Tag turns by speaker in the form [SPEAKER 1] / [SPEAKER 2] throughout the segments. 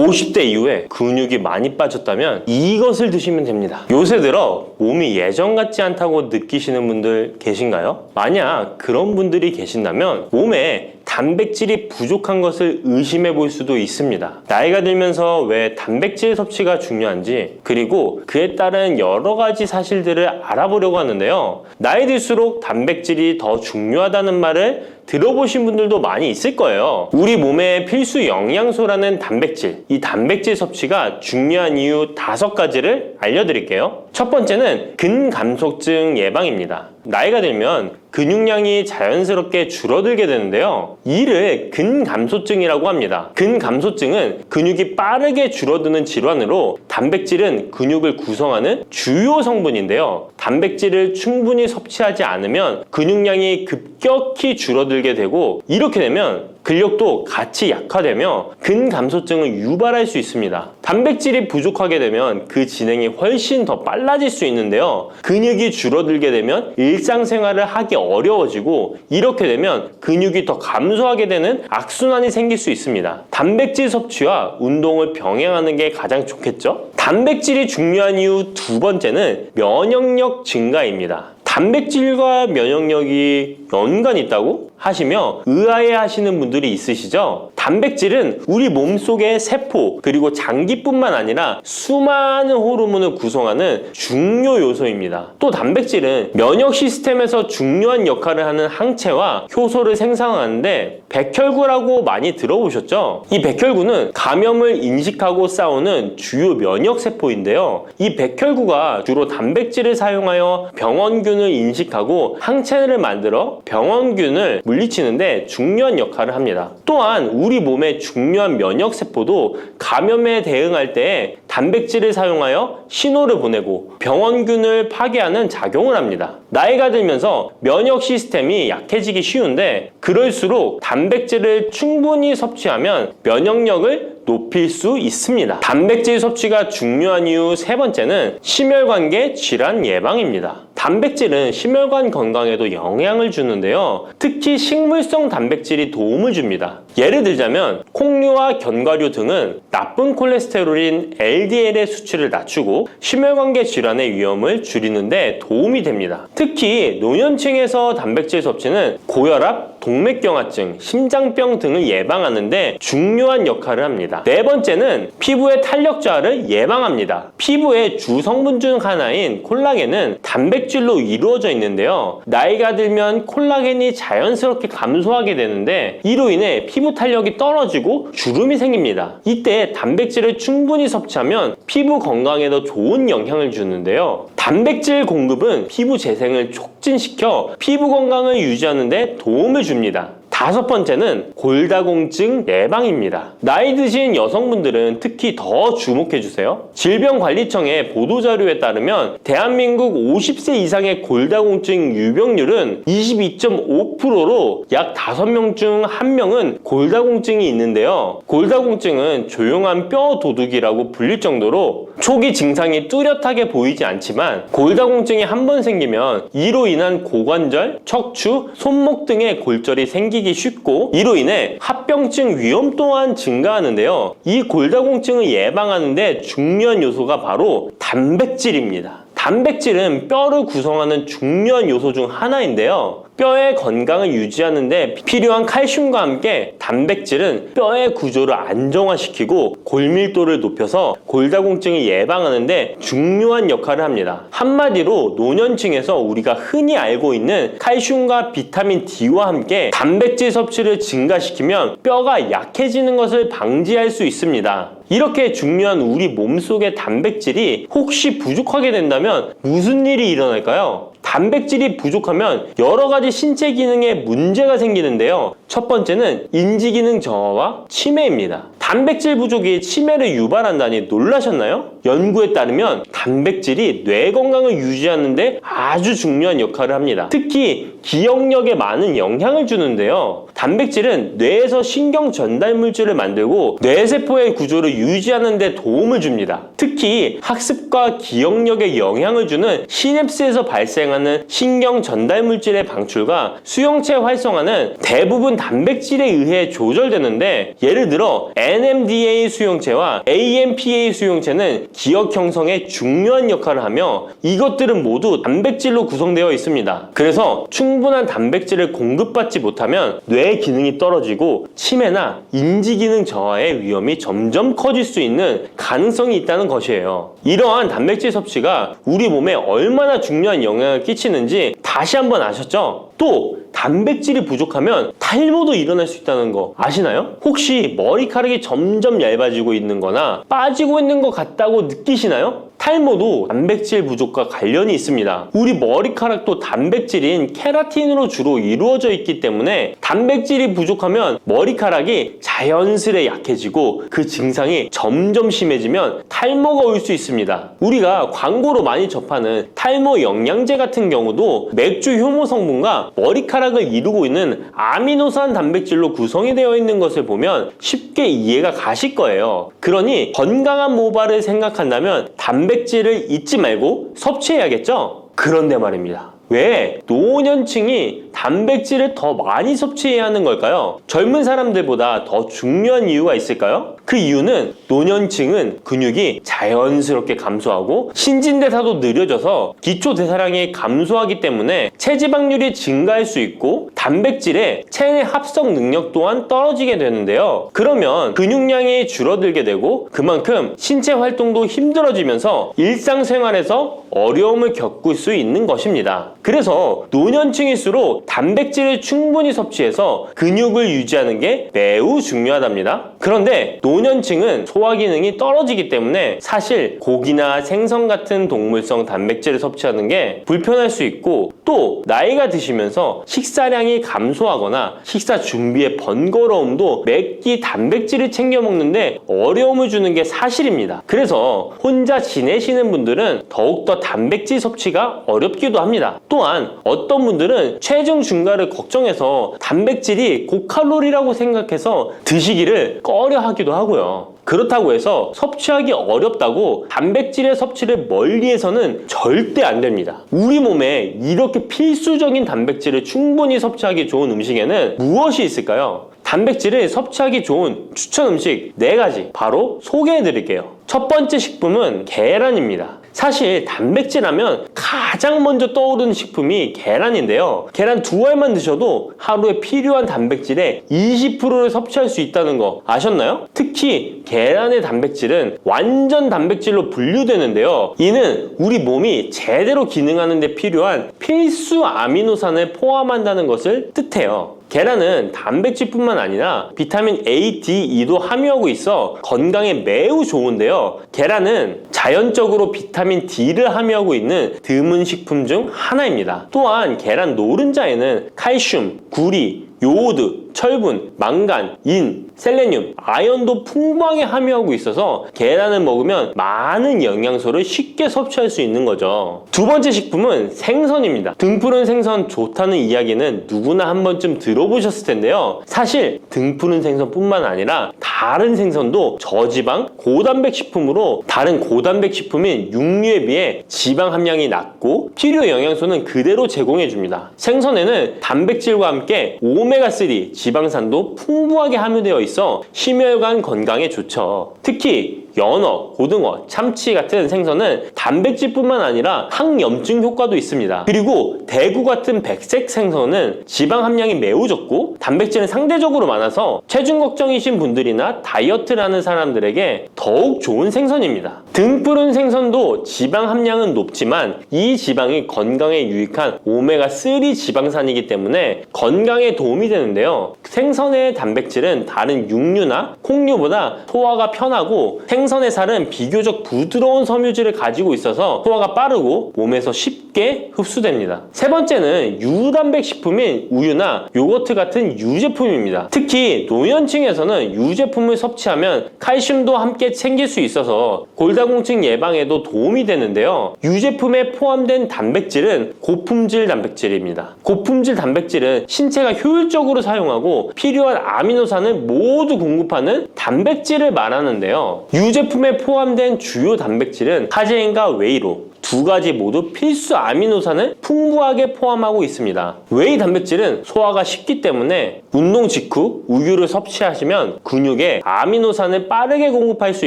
[SPEAKER 1] 50대 이후에 근육이 많이 빠졌다면 이것을 드시면 됩니다. 요새 들어 몸이 예전 같지 않다고 느끼시는 분들 계신가요? 만약 그런 분들이 계신다면 몸에 단백질이 부족한 것을 의심해 볼 수도 있습니다. 나이가 들면서 왜 단백질 섭취가 중요한지, 그리고 그에 따른 여러 가지 사실들을 알아보려고 하는데요. 나이 들수록 단백질이 더 중요하다는 말을 들어보신 분들도 많이 있을 거예요. 우리 몸의 필수 영양소라는 단백질, 이 단백질 섭취가 중요한 이유 5가지를 알려드릴게요. 첫 번째는 근감소증 예방입니다. 나이가 들면 근육량이 자연스럽게 줄어들게 되는데요. 이를 근감소증이라고 합니다. 근감소증은 근육이 빠르게 줄어드는 질환으로 단백질은 근육을 구성하는 주요 성분인데요. 단백질을 충분히 섭취하지 않으면 근육량이 급격히 줄어들게 되고, 이렇게 되면 근력도 같이 약화되며 근감소증을 유발할 수 있습니다. 단백질이 부족하게 되면 그 진행이 훨씬 더 빨라질 수 있는데요. 근육이 줄어들게 되면 일상생활을 하기 어려워지고, 이렇게 되면 근육이 더 감소하게 되는 악순환이 생길 수 있습니다. 단백질 섭취와 운동을 병행하는 게 가장 좋겠죠? 단백질이 중요한 이유 2번째는 면역력 증가입니다. 단백질과 면역력이 연관이 있다고 하시며 의아해 하시는 분들이 있으시죠? 단백질은 우리 몸속의 세포 그리고 장기뿐만 아니라 수많은 호르몬을 구성하는 중요 요소입니다. 또 단백질은 면역 시스템에서 중요한 역할을 하는 항체와 효소를 생성하는데 백혈구라고 많이 들어보셨죠? 이 백혈구는 감염을 인식하고 싸우는 주요 면역 세포인데요. 이 백혈구가 주로 단백질을 사용하여 병원균을 인식하고 항체를 만들어 병원균을 물리치는데 중요한 역할을 합니다. 또한 우리 몸의 중요한 면역 세포도 감염에 대응할 때 단백질을 사용하여 신호를 보내고 병원균을 파괴하는 작용을 합니다. 나이가 들면서 면역 시스템이 약해지기 쉬운데, 그럴수록 단백질을 충분히 섭취하면 면역력을 높일 수 있습니다. 단백질 섭취가 중요한 이유 3번째는 심혈관계 질환 예방입니다. 단백질은 심혈관 건강에도 영향을 주는데요. 특히 식물성 단백질이 도움을 줍니다. 예를 들자면 콩류와 견과류 등은 나쁜 콜레스테롤인 LDL의 수치를 낮추고 심혈관계 질환의 위험을 줄이는데 도움이 됩니다. 특히 노년층에서 단백질 섭취는 고혈압, 동맥경화증, 심장병 등을 예방하는 데 중요한 역할을 합니다. 4번째는 피부의 탄력 저하를 예방합니다. 피부의 주 성분 중 하나인 콜라겐은 단백질로 이루어져 있는데요. 나이가 들면 콜라겐이 자연스럽게 감소하게 되는데, 이로 인해 피부 탄력이 떨어지고 주름이 생깁니다. 이때 단백질을 충분히 섭취하면 피부 건강에도 좋은 영향을 주는데요. 단백질 공급은 피부 재생을 촉진시켜 피부 건강을 유지하는 데 도움을 줍니다. 5번째는 골다공증 예방입니다. 나이 드신 여성분들은 특히 더 주목해주세요. 질병관리청의 보도자료에 따르면 대한민국 50세 이상의 골다공증 유병률은 22.5%로 약 5명 중 1명은 골다공증이 있는데요. 골다공증은 조용한 뼈 도둑이라고 불릴 정도로 초기 증상이 뚜렷하게 보이지 않지만, 골다공증이 한 번 생기면 이로 인한 고관절, 척추, 손목 등의 골절이 생기기 쉽고, 이로 인해 합병증 위험 또한 증가하는데요. 이 골다공증을 예방하는 데 중요한 요소가 바로 단백질입니다. 단백질은 뼈를 구성하는 중요한 요소 중 하나인데요. 뼈의 건강을 유지하는 데 필요한 칼슘과 함께 단백질은 뼈의 구조를 안정화시키고 골밀도를 높여서 골다공증을 예방하는 데 중요한 역할을 합니다. 한마디로 노년층에서 우리가 흔히 알고 있는 칼슘과 비타민 D와 함께 단백질 섭취를 증가시키면 뼈가 약해지는 것을 방지할 수 있습니다. 이렇게 중요한 우리 몸속의 단백질이 혹시 부족하게 된다면 무슨 일이 일어날까요? 단백질이 부족하면 여러 가지 신체 기능에 문제가 생기는데요. 첫 번째는 인지 기능 저하와 치매입니다. 단백질 부족이 치매를 유발한다니 놀라셨나요? 연구에 따르면 단백질이 뇌 건강을 유지하는 데 아주 중요한 역할을 합니다. 특히 기억력에 많은 영향을 주는데요. 단백질은 뇌에서 신경 전달 물질을 만들고 뇌세포의 구조를 유지하는 데 도움을 줍니다. 특히 학습과 기억력에 영향을 주는 시냅스에서 발생하는 신경 전달 물질의 방출과 수용체 활성화는 대부분 단백질에 의해 조절되는데, 예를 들어 NMDA 수용체와 AMPA 수용체는 기억 형성에 중요한 역할을 하며 이것들은 모두 단백질로 구성되어 있습니다. 그래서 충분한 단백질을 공급받지 못하면 뇌 기능이 떨어지고 치매나 인지 기능 저하의 위험이 점점 커질 수 있는 가능성이 있다는 것이에요. 이러한 단백질 섭취가 우리 몸에 얼마나 중요한 영향을 끼치는지 다시 한번 아셨죠? 또 단백질이 부족하면 탈모도 일어날 수 있다는 거 아시나요? 혹시 머리카락이 점점 얇아지고 있는 거나 빠지고 있는 것 같다고 느끼시나요? 탈모도 단백질 부족과 관련이 있습니다. 우리 머리카락도 단백질인 케라틴으로 주로 이루어져 있기 때문에 단백질이 부족하면 머리카락이 자연스레 약해지고 그 증상이 점점 심해지면 탈모가 올 수 있습니다. 우리가 광고로 많이 접하는 탈모 영양제 같은 경우도 맥주 효모 성분과 머리카락을 이루고 있는 아미노산 단백질로 구성이 되어 있는 것을 보면 쉽게 이해가 가실 거예요. 그러니 건강한 모발을 생각한다면 단백질을 잊지 말고 섭취해야겠죠? 그런데 말입니다. 왜 노년층이 단백질을 더 많이 섭취해야 하는 걸까요? 젊은 사람들보다 더 중요한 이유가 있을까요? 그 이유는 노년층은 근육이 자연스럽게 감소하고 신진대사도 느려져서 기초대사량이 감소하기 때문에 체지방률이 증가할 수 있고 단백질의 체내 합성 능력 또한 떨어지게 되는데요. 그러면 근육량이 줄어들게 되고 그만큼 신체 활동도 힘들어지면서 일상생활에서 어려움을 겪을 수 있는 것입니다. 그래서 노년층일수록 단백질을 충분히 섭취해서 근육을 유지하는 게 매우 중요하답니다. 그런데 노년층은 소화 기능이 떨어지기 때문에 사실 고기나 생선 같은 동물성 단백질을 섭취하는 게 불편할 수 있고 또 나이가 드시면서 식사량이 감소하거나 식사 준비의 번거로움도 매 끼 단백질을 챙겨 먹는데 어려움을 주는 게 사실입니다. 그래서 혼자 지내시는 분들은 더욱더 단백질 섭취가 어렵기도 합니다. 또한 어떤 분들은 체중 증가를 걱정해서 단백질이 고칼로리라고 생각해서 드시기를 꺼려 하기도 하고요. 그렇다고 해서 섭취하기 어렵다고 단백질의 섭취를 멀리해서는 절대 안 됩니다. 우리 몸에 이렇게 필수적인 단백질을 충분히 섭취하기 좋은 음식에는 무엇이 있을까요? 단백질을 섭취하기 좋은 추천 음식 4가지 바로 소개해 드릴게요. 첫 번째 식품은 계란입니다. 사실 단백질 하면 가장 먼저 떠오르는 식품이 계란인데요. 계란 2알만 드셔도 하루에 필요한 단백질의 20%를 섭취할 수 있다는 거 아셨나요? 특히 계란의 단백질은 완전 단백질로 분류되는데요. 이는 우리 몸이 제대로 기능하는 데 필요한 필수 아미노산을 포함한다는 것을 뜻해요. 계란은 단백질뿐만 아니라 비타민 A, D, E도 함유하고 있어 건강에 매우 좋은데요. 계란은 자연적으로 비타민 D를 함유하고 있는 드문 식품 중 하나입니다. 또한 계란 노른자에는 칼슘, 구리, 요오드, 철분, 망간, 인, 셀레늄, 아연도 풍부하게 함유하고 있어서 계란을 먹으면 많은 영양소를 쉽게 섭취할 수 있는 거죠. 두 번째 식품은 생선입니다. 등푸른 생선 좋다는 이야기는 누구나 한 번쯤 들어보셨을 텐데요. 사실 등푸른 생선뿐만 아니라 다른 생선도 저지방, 고단백 식품으로 다른 고단백 식품인 육류에 비해 지방 함량이 낮고 필요 영양소는 그대로 제공해줍니다. 생선에는 단백질과 함께 오메가3 지방산도 풍부하게 함유되어 있어 심혈관 건강에 좋죠. 특히 연어, 고등어, 참치 같은 생선은 단백질뿐만 아니라 항염증 효과도 있습니다. 그리고 대구 같은 백색 생선은 지방 함량이 매우 적고 단백질은 상대적으로 많아서 체중 걱정이신 분들이나 다이어트를 하는 사람들에게 더욱 좋은 생선입니다. 등푸른 생선도 지방 함량은 높지만 이 지방이 건강에 유익한 오메가3 지방산이기 때문에 건강에 도움이 되는데요. 생선의 단백질은 다른 육류나 콩류보다 소화가 편하고 생선의 살은 비교적 부드러운 섬유질을 가지고 있어서 소화가 빠르고 몸에서 쉽게 흡수됩니다. 세 번째는 유단백 식품인 우유나 요거트 같은 유제품입니다. 특히 노년층에서는 유제품을 섭취하면 칼슘도 함께 챙길 수 있어서 골다공증 예방에도 도움이 되는데요. 유제품에 포함된 단백질은 고품질 단백질입니다. 고품질 단백질은 신체가 효율적으로 사용하고 필요한 아미노산을 모두 공급하는 단백질을 말하는데요. 유제품에 포함된 주요 단백질은 카제인과 웨이로 2가지 모두 필수 아미노산을 풍부하게 포함하고 있습니다. 웨이 단백질은 소화가 쉽기 때문에 운동 직후 우유를 섭취하시면 근육에 아미노산을 빠르게 공급할 수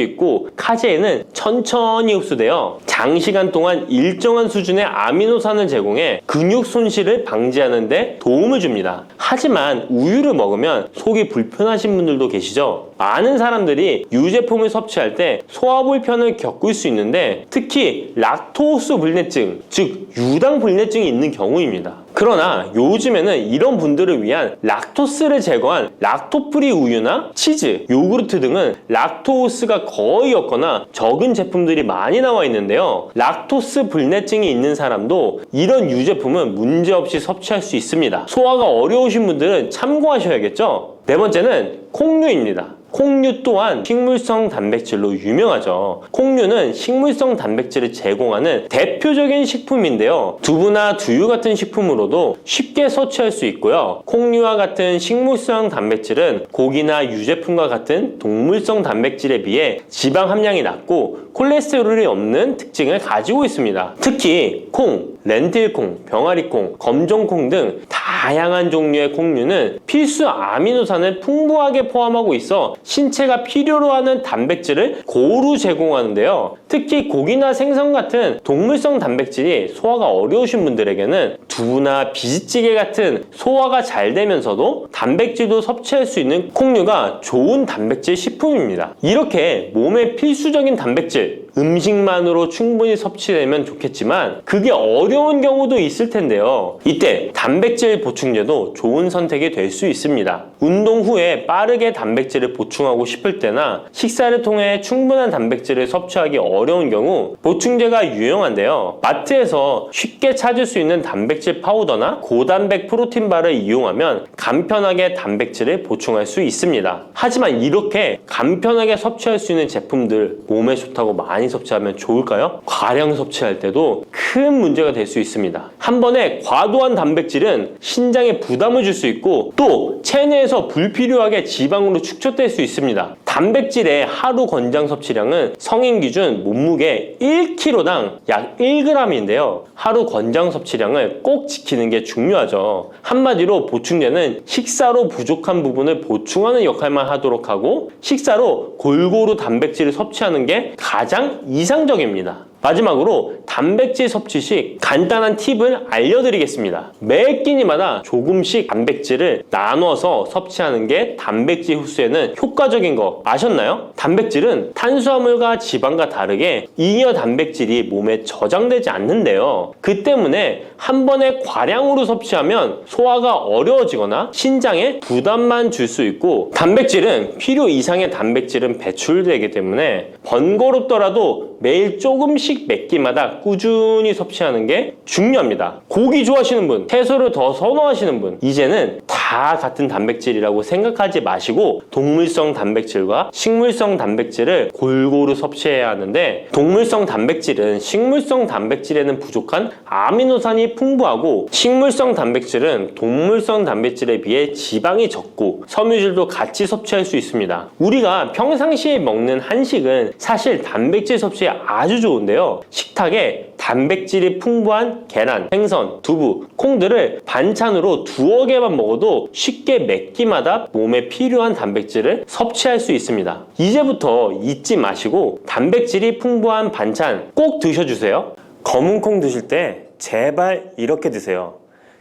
[SPEAKER 1] 있고 카제인은 천천히 흡수되어 장시간 동안 일정한 수준의 아미노산을 제공해 근육 손실을 방지하는 데 도움을 줍니다. 하지만 우유를 먹으면 속이 불편하신 분들도 계시죠? 많은 사람들이 유제품을 섭취할 때 소화 불편을 겪을 수 있는데 특히 락토스 불내증, 즉 유당 불내증이 있는 경우입니다. 그러나 요즘에는 이런 분들을 위한 락토스를 제거한 락토프리 우유나 치즈, 요구르트 등은 락토스가 거의 없거나 적은 제품들이 많이 나와 있는데요. 락토스 불내증이 있는 사람도 이런 유제품은 문제없이 섭취할 수 있습니다. 소화가 어려우신 분들은 참고하셔야겠죠? 네 번째는 콩류입니다. 콩류 또한 식물성 단백질로 유명하죠. 콩류는 식물성 단백질을 제공하는 대표적인 식품인데요. 두부나 두유 같은 식품으로도 쉽게 섭취할 수 있고요. 콩류와 같은 식물성 단백질은 고기나 유제품과 같은 동물성 단백질에 비해 지방 함량이 낮고 콜레스테롤이 없는 특징을 가지고 있습니다. 특히 콩, 렌틸콩, 병아리콩, 검정콩 등 다양한 종류의 콩류는 필수 아미노산을 풍부하게 포함하고 있어 신체가 필요로 하는 단백질을 고루 제공하는데요. 특히 고기나 생선 같은 동물성 단백질이 소화가 어려우신 분들에게는 두부나 비지찌개 같은 소화가 잘 되면서도 단백질도 섭취할 수 있는 콩류가 좋은 단백질 식품입니다. 이렇게 몸에 필수적인 단백질, 음식만으로 충분히 섭취되면 좋겠지만 그게 어려운 경우도 있을 텐데요. 이때 단백질 보충제도 좋은 선택이 될 수 있습니다. 운동 후에 빠르게 단백질을 보충하고 싶을 때나 식사를 통해 충분한 단백질을 섭취하기 어려운 경우 보충제가 유용한데요. 마트에서 쉽게 찾을 수 있는 단백질 파우더나 고단백 프로틴바를 이용하면 간편하게 단백질을 보충할 수 있습니다. 하지만 이렇게 간편하게 섭취할 수 있는 제품들 몸에 좋다고 많이 섭취하면 좋을까요? 과량 섭취할 때도 큰 문제가 될 수 있습니다. 한 번에 과도한 단백질은 신장에 부담을 줄 수 있고 또 체내에서 불필요하게 지방으로 축적될 수 있습니다. 단백질의 하루 권장 섭취량은 성인 기준 몸무게 1kg당 약 1g인데요. 하루 권장 섭취량을 꼭 지키는 게 중요하죠. 한마디로 보충제는 식사로 부족한 부분을 보충하는 역할만 하도록 하고 식사로 골고루 단백질을 섭취하는 게 가장 이상적입니다. 마지막으로 단백질 섭취 시 간단한 팁을 알려드리겠습니다. 매 끼니마다 조금씩 단백질을 나눠서 섭취하는 게 단백질 흡수에는 효과적인 거 아셨나요? 단백질은 탄수화물과 지방과 다르게 잉여 단백질이 몸에 저장되지 않는데요. 그 때문에 한 번에 과량으로 섭취하면 소화가 어려워지거나 신장에 부담만 줄 수 있고 단백질은 필요 이상의 단백질은 배출되기 때문에 번거롭더라도 매일 조금씩 몇 끼마다 꾸준히 섭취하는 게 중요합니다. 고기 좋아하시는 분, 채소를 더 선호하시는 분, 이제는 다 같은 단백질이라고 생각하지 마시고 동물성 단백질과 식물성 단백질을 골고루 섭취해야 하는데 동물성 단백질은 식물성 단백질에는 부족한 아미노산이 풍부하고 식물성 단백질은 동물성 단백질에 비해 지방이 적고 섬유질도 같이 섭취할 수 있습니다. 우리가 평상시에 먹는 한식은 사실 단백질 섭취에 아주 좋은데요. 식탁에 단백질이 풍부한 계란, 생선, 두부, 콩들을 반찬으로 두어 개만 먹어도 쉽게 몇 끼마다 몸에 필요한 단백질을 섭취할 수 있습니다. 이제부터 잊지 마시고 단백질이 풍부한 반찬 꼭 드셔주세요. 검은 콩 드실 때 제발 이렇게 드세요.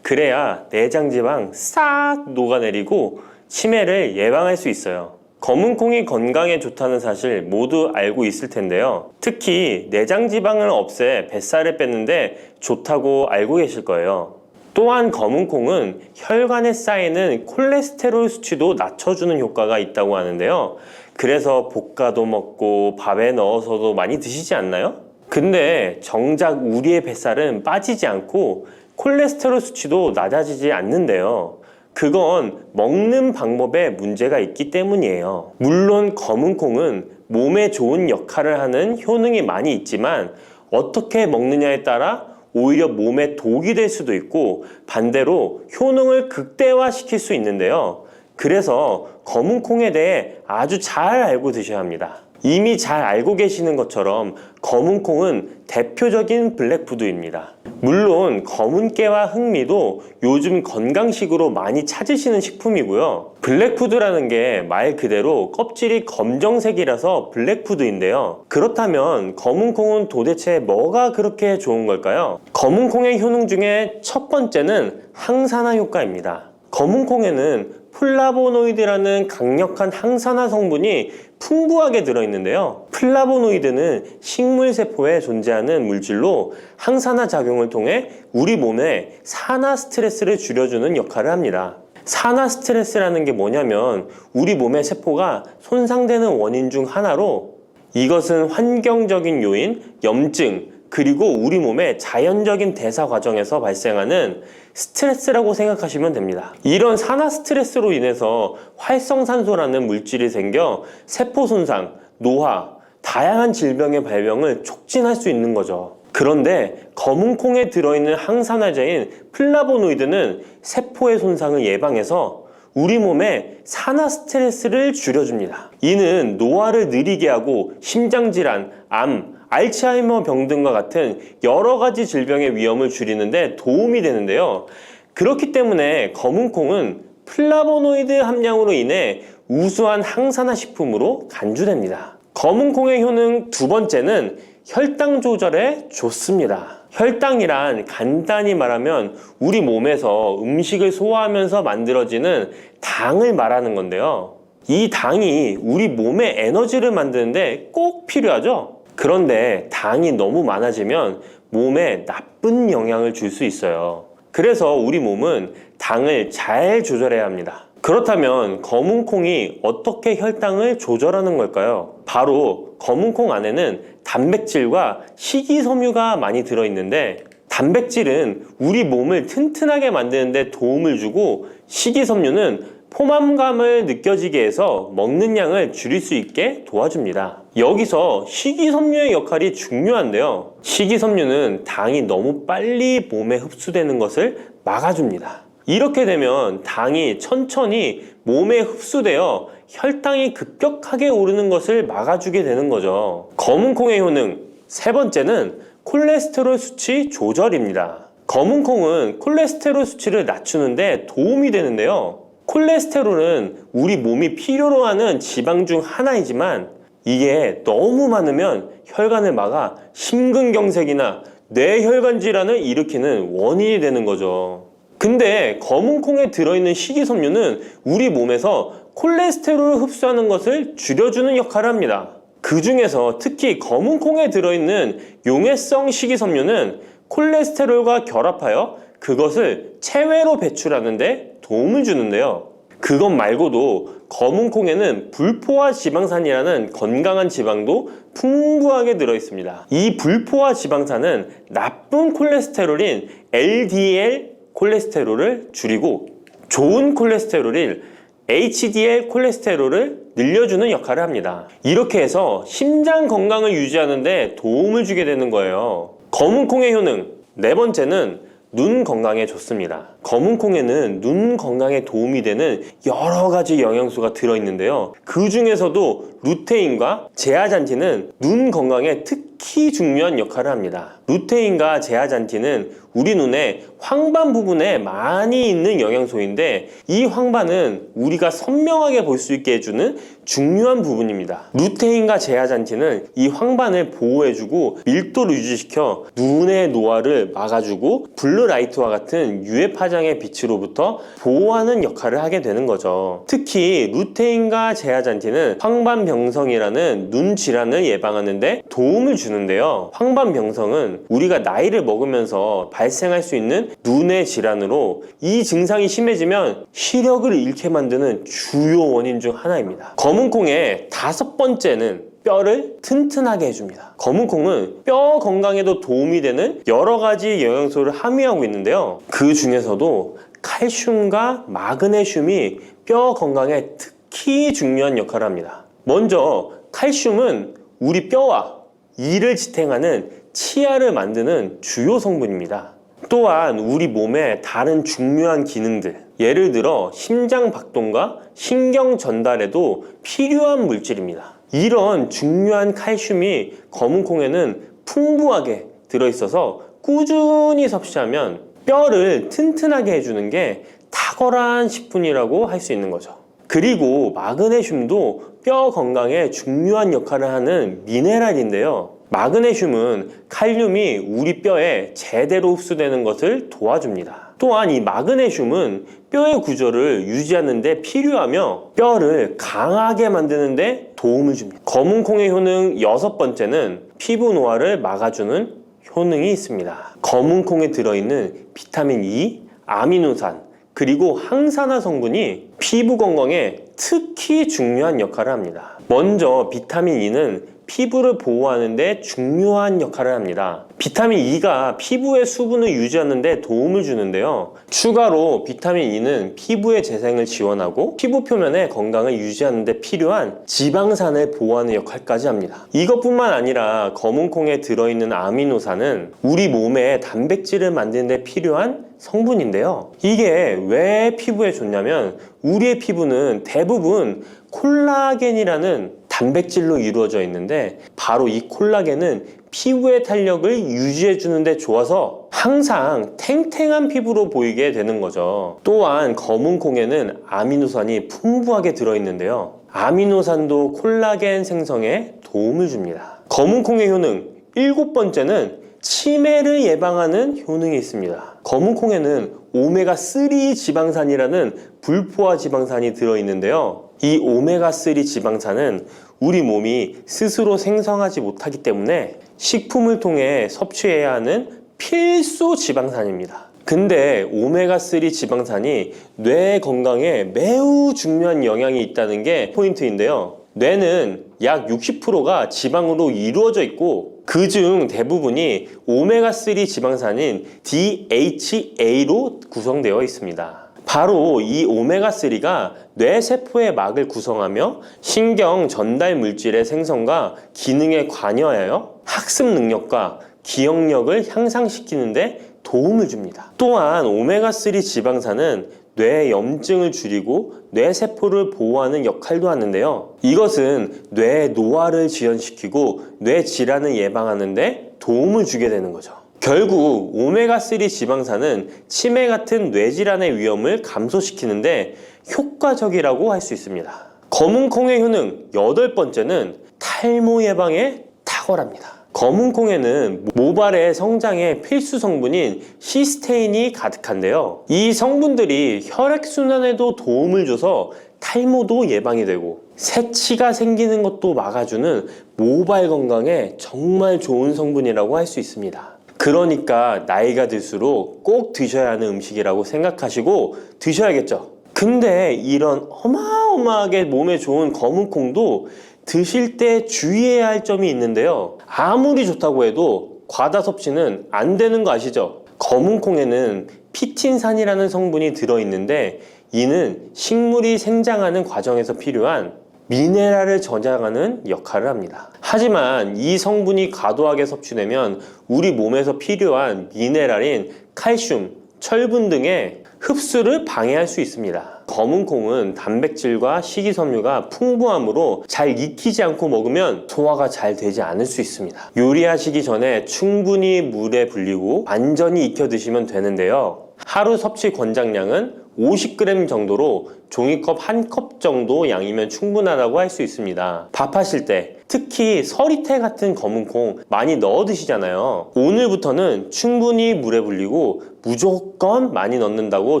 [SPEAKER 1] 그래야 내장 지방 싹 녹아내리고 치매를 예방할 수 있어요. 검은 콩이 건강에 좋다는 사실 모두 알고 있을 텐데요. 특히 내장 지방을 없애 뱃살을 뺐는데 좋다고 알고 계실 거예요. 또한 검은 콩은 혈관에 쌓이는 콜레스테롤 수치도 낮춰주는 효과가 있다고 하는데요. 그래서 볶아도 먹고 밥에 넣어서도 많이 드시지 않나요? 근데 정작 우리의 뱃살은 빠지지 않고 콜레스테롤 수치도 낮아지지 않는데요. 그건 먹는 방법에 문제가 있기 때문이에요. 물론 검은 콩은 몸에 좋은 역할을 하는 효능이 많이 있지만 어떻게 먹느냐에 따라 오히려 몸에 독이 될 수도 있고 반대로 효능을 극대화시킬 수 있는데요. 그래서 검은 콩에 대해 아주 잘 알고 드셔야 합니다. 이미 잘 알고 계시는 것처럼 검은콩은 대표적인 블랙푸드입니다. 물론 검은깨와 흑미도 요즘 건강식으로 많이 찾으시는 식품이고요. 블랙푸드라는 게 말 그대로 껍질이 검정색이라서 블랙푸드인데요. 그렇다면 검은콩은 도대체 뭐가 그렇게 좋은 걸까요? 검은콩의 효능 중에 첫 번째는 항산화 효과입니다. 검은콩에는 플라보노이드라는 강력한 항산화 성분이 풍부하게 들어있는데요. 플라보노이드는 식물세포에 존재하는 물질로 항산화 작용을 통해 우리 몸에 산화 스트레스를 줄여주는 역할을 합니다. 산화 스트레스라는 게 뭐냐면 우리 몸의 세포가 손상되는 원인 중 하나로, 이것은 환경적인 요인, 염증, 그리고 우리 몸의 자연적인 대사 과정에서 발생하는 스트레스라고 생각하시면 됩니다. 이런 산화 스트레스로 인해서 활성산소라는 물질이 생겨 세포 손상, 노화, 다양한 질병의 발병을 촉진할 수 있는 거죠. 그런데 검은콩에 들어있는 항산화제인 플라보노이드는 세포의 손상을 예방해서 우리 몸에 산화 스트레스를 줄여줍니다. 이는 노화를 느리게 하고 심장질환, 암, 알츠하이머 병 등과 같은 여러 가지 질병의 위험을 줄이는데 도움이 되는데요. 그렇기 때문에 검은콩은 플라보노이드 함량으로 인해 우수한 항산화 식품으로 간주됩니다. 검은콩의 효능 두 번째는 혈당 조절에 좋습니다. 혈당이란 간단히 말하면 우리 몸에서 음식을 소화하면서 만들어지는 당을 말하는 건데요. 이 당이 우리 몸의 에너지를 만드는데 꼭 필요하죠. 그런데 당이 너무 많아지면 몸에 나쁜 영향을 줄 수 있어요. 그래서 우리 몸은 당을 잘 조절해야 합니다. 그렇다면 검은콩이 어떻게 혈당을 조절하는 걸까요? 바로 검은콩 안에는 단백질과 식이섬유가 많이 들어있는데, 단백질은 우리 몸을 튼튼하게 만드는 데 도움을 주고, 식이섬유는 포만감을 느껴지게 해서 먹는 양을 줄일 수 있게 도와줍니다. 여기서 식이섬유의 역할이 중요한데요. 식이섬유는 당이 너무 빨리 몸에 흡수되는 것을 막아줍니다. 이렇게 되면 당이 천천히 몸에 흡수되어 혈당이 급격하게 오르는 것을 막아주게 되는 거죠. 검은콩의 효능 세 번째는 콜레스테롤 수치 조절입니다. 검은콩은 콜레스테롤 수치를 낮추는데 도움이 되는데요. 콜레스테롤은 우리 몸이 필요로 하는 지방 중 하나이지만 이게 너무 많으면 혈관을 막아 심근경색이나 뇌혈관 질환을 일으키는 원인이 되는 거죠. 근데 검은콩에 들어있는 식이섬유는 우리 몸에서 콜레스테롤을 흡수하는 것을 줄여주는 역할을 합니다. 그 중에서 특히 검은콩에 들어있는 용해성 식이섬유는 콜레스테롤과 결합하여 그것을 체외로 배출하는데 도움을 주는데요. 그것 말고도 검은콩에는 불포화 지방산이라는 건강한 지방도 풍부하게 들어있습니다. 이 불포화 지방산은 나쁜 콜레스테롤인 LDL 콜레스테롤을 줄이고 좋은 콜레스테롤인 HDL 콜레스테롤을 늘려주는 역할을 합니다. 이렇게 해서 심장 건강을 유지하는 데 도움을 주게 되는 거예요. 검은콩의 효능 네 번째는 눈 건강에 좋습니다. 검은콩에는 눈 건강에 도움이 되는 여러 가지 영양소가 들어있는데요. 그 중에서도 루테인과 제아잔틴은 눈 건강에 특히 중요한 역할을 합니다. 루테인과 제아잔틴은 우리 눈의 황반 부분에 많이 있는 영양소인데, 이 황반은 우리가 선명하게 볼 수 있게 해주는 중요한 부분입니다. 루테인과 제아잔틴은 이 황반을 보호해주고 밀도를 유지시켜 눈의 노화를 막아주고 블루라이트와 같은 유해 파장의 빛으로부터 보호하는 역할을 하게 되는 거죠. 특히 루테인과 제아잔틴은 황반병성이라는 눈 질환을 예방하는 데 도움을 주는데요. 황반병성은 우리가 나이를 먹으면서 발생할 수 있는 눈의 질환으로, 이 증상이 심해지면 시력을 잃게 만드는 주요 원인 중 하나입니다. 검은콩의 다섯 번째는 뼈를 튼튼하게 해줍니다. 검은콩은 뼈 건강에도 도움이 되는 여러 가지 영양소를 함유하고 있는데요. 그 중에서도 칼슘과 마그네슘이 뼈 건강에 특히 중요한 역할을 합니다. 먼저 칼슘은 우리 뼈와 이를 지탱하는 치아를 만드는 주요 성분입니다. 또한 우리 몸의 다른 중요한 기능들, 예를 들어 심장 박동과 신경 전달에도 필요한 물질입니다. 이런 중요한 칼슘이 검은 콩에는 풍부하게 들어있어서 꾸준히 섭취하면 뼈를 튼튼하게 해주는 게 탁월한 식품이라고 할 수 있는 거죠. 그리고 마그네슘도 뼈 건강에 중요한 역할을 하는 미네랄인데요. 마그네슘은 칼륨이 우리 뼈에 제대로 흡수되는 것을 도와줍니다. 또한 이 마그네슘은 뼈의 구조를 유지하는 데 필요하며 뼈를 강하게 만드는 데 도움을 줍니다. 검은 콩의 효능 6번째는 피부 노화를 막아주는 효능이 있습니다. 검은 콩에 들어있는 비타민 E, 아미노산, 그리고 항산화 성분이 피부 건강에 특히 중요한 역할을 합니다. 먼저 비타민 E는 피부를 보호하는 데 중요한 역할을 합니다. 비타민 E가 피부의 수분을 유지하는 데 도움을 주는데요. 추가로 비타민 E는 피부의 재생을 지원하고 피부 표면의 건강을 유지하는 데 필요한 지방산을 보호하는 역할까지 합니다. 이것뿐만 아니라 검은 콩에 들어있는 아미노산은 우리 몸에 단백질을 만드는 데 필요한 성분인데요. 이게 왜 피부에 좋냐면 우리의 피부는 대부분 콜라겐이라는 단백질로 이루어져 있는데 바로 이 콜라겐은 피부의 탄력을 유지해 주는데 좋아서 항상 탱탱한 피부로 보이게 되는 거죠. 또한 검은 콩에는 아미노산이 풍부하게 들어있는데요. 아미노산도 콜라겐 생성에 도움을 줍니다. 검은 콩의 효능 7번째는 치매를 예방하는 효능이 있습니다. 검은 콩에는 오메가3 지방산이라는 불포화 지방산이 들어있는데요. 이 오메가3 지방산은 우리 몸이 스스로 생성하지 못하기 때문에 식품을 통해 섭취해야 하는 필수 지방산입니다. 근데 오메가3 지방산이 뇌 건강에 매우 중요한 영향이 있다는 게 포인트인데요. 뇌는 약 60%가 지방으로 이루어져 있고 그중 대부분이 오메가3 지방산인 DHA로 구성되어 있습니다. 바로 이 오메가3가 뇌세포의 막을 구성하며 신경 전달 물질의 생성과 기능에 관여하여 학습 능력과 기억력을 향상시키는 데 도움을 줍니다. 또한 오메가3 지방산은 뇌 염증을 줄이고 뇌세포를 보호하는 역할도 하는데요. 이것은 뇌 노화를 지연시키고 뇌 질환을 예방하는 데 도움을 주게 되는 거죠. 결국 오메가3 지방산은 치매 같은 뇌질환의 위험을 감소시키는데 효과적이라고 할 수 있습니다. 검은 콩의 효능 8번째는 탈모 예방에 탁월합니다. 검은 콩에는 모발의 성장에 필수 성분인 시스테인이 가득한데요. 이 성분들이 혈액순환에도 도움을 줘서 탈모도 예방이 되고 새치가 생기는 것도 막아주는 모발 건강에 정말 좋은 성분이라고 할 수 있습니다. 그러니까 나이가 들수록 꼭 드셔야 하는 음식이라고 생각하시고 드셔야겠죠. 근데 이런 어마어마하게 몸에 좋은 검은 콩도 드실 때 주의해야 할 점이 있는데요. 아무리 좋다고 해도 과다 섭취는 안 되는 거 아시죠? 검은 콩에는 피틴산이라는 성분이 들어있는데 이는 식물이 생장하는 과정에서 필요한 미네랄을 저장하는 역할을 합니다. 하지만 이 성분이 과도하게 섭취되면 우리 몸에서 필요한 미네랄인 칼슘, 철분 등의 흡수를 방해할 수 있습니다. 검은 콩은 단백질과 식이섬유가 풍부하므로 잘 익히지 않고 먹으면 소화가 잘 되지 않을 수 있습니다. 요리하시기 전에 충분히 물에 불리고 완전히 익혀 드시면 되는데요. 하루 섭취 권장량은 50g 정도로 종이컵 1컵 정도 양이면 충분하다고 할 수 있습니다. 밥하실 때 특히 서리태 같은 검은 콩 많이 넣어 드시잖아요. 오늘부터는 충분히 물에 불리고 무조건 많이 넣는다고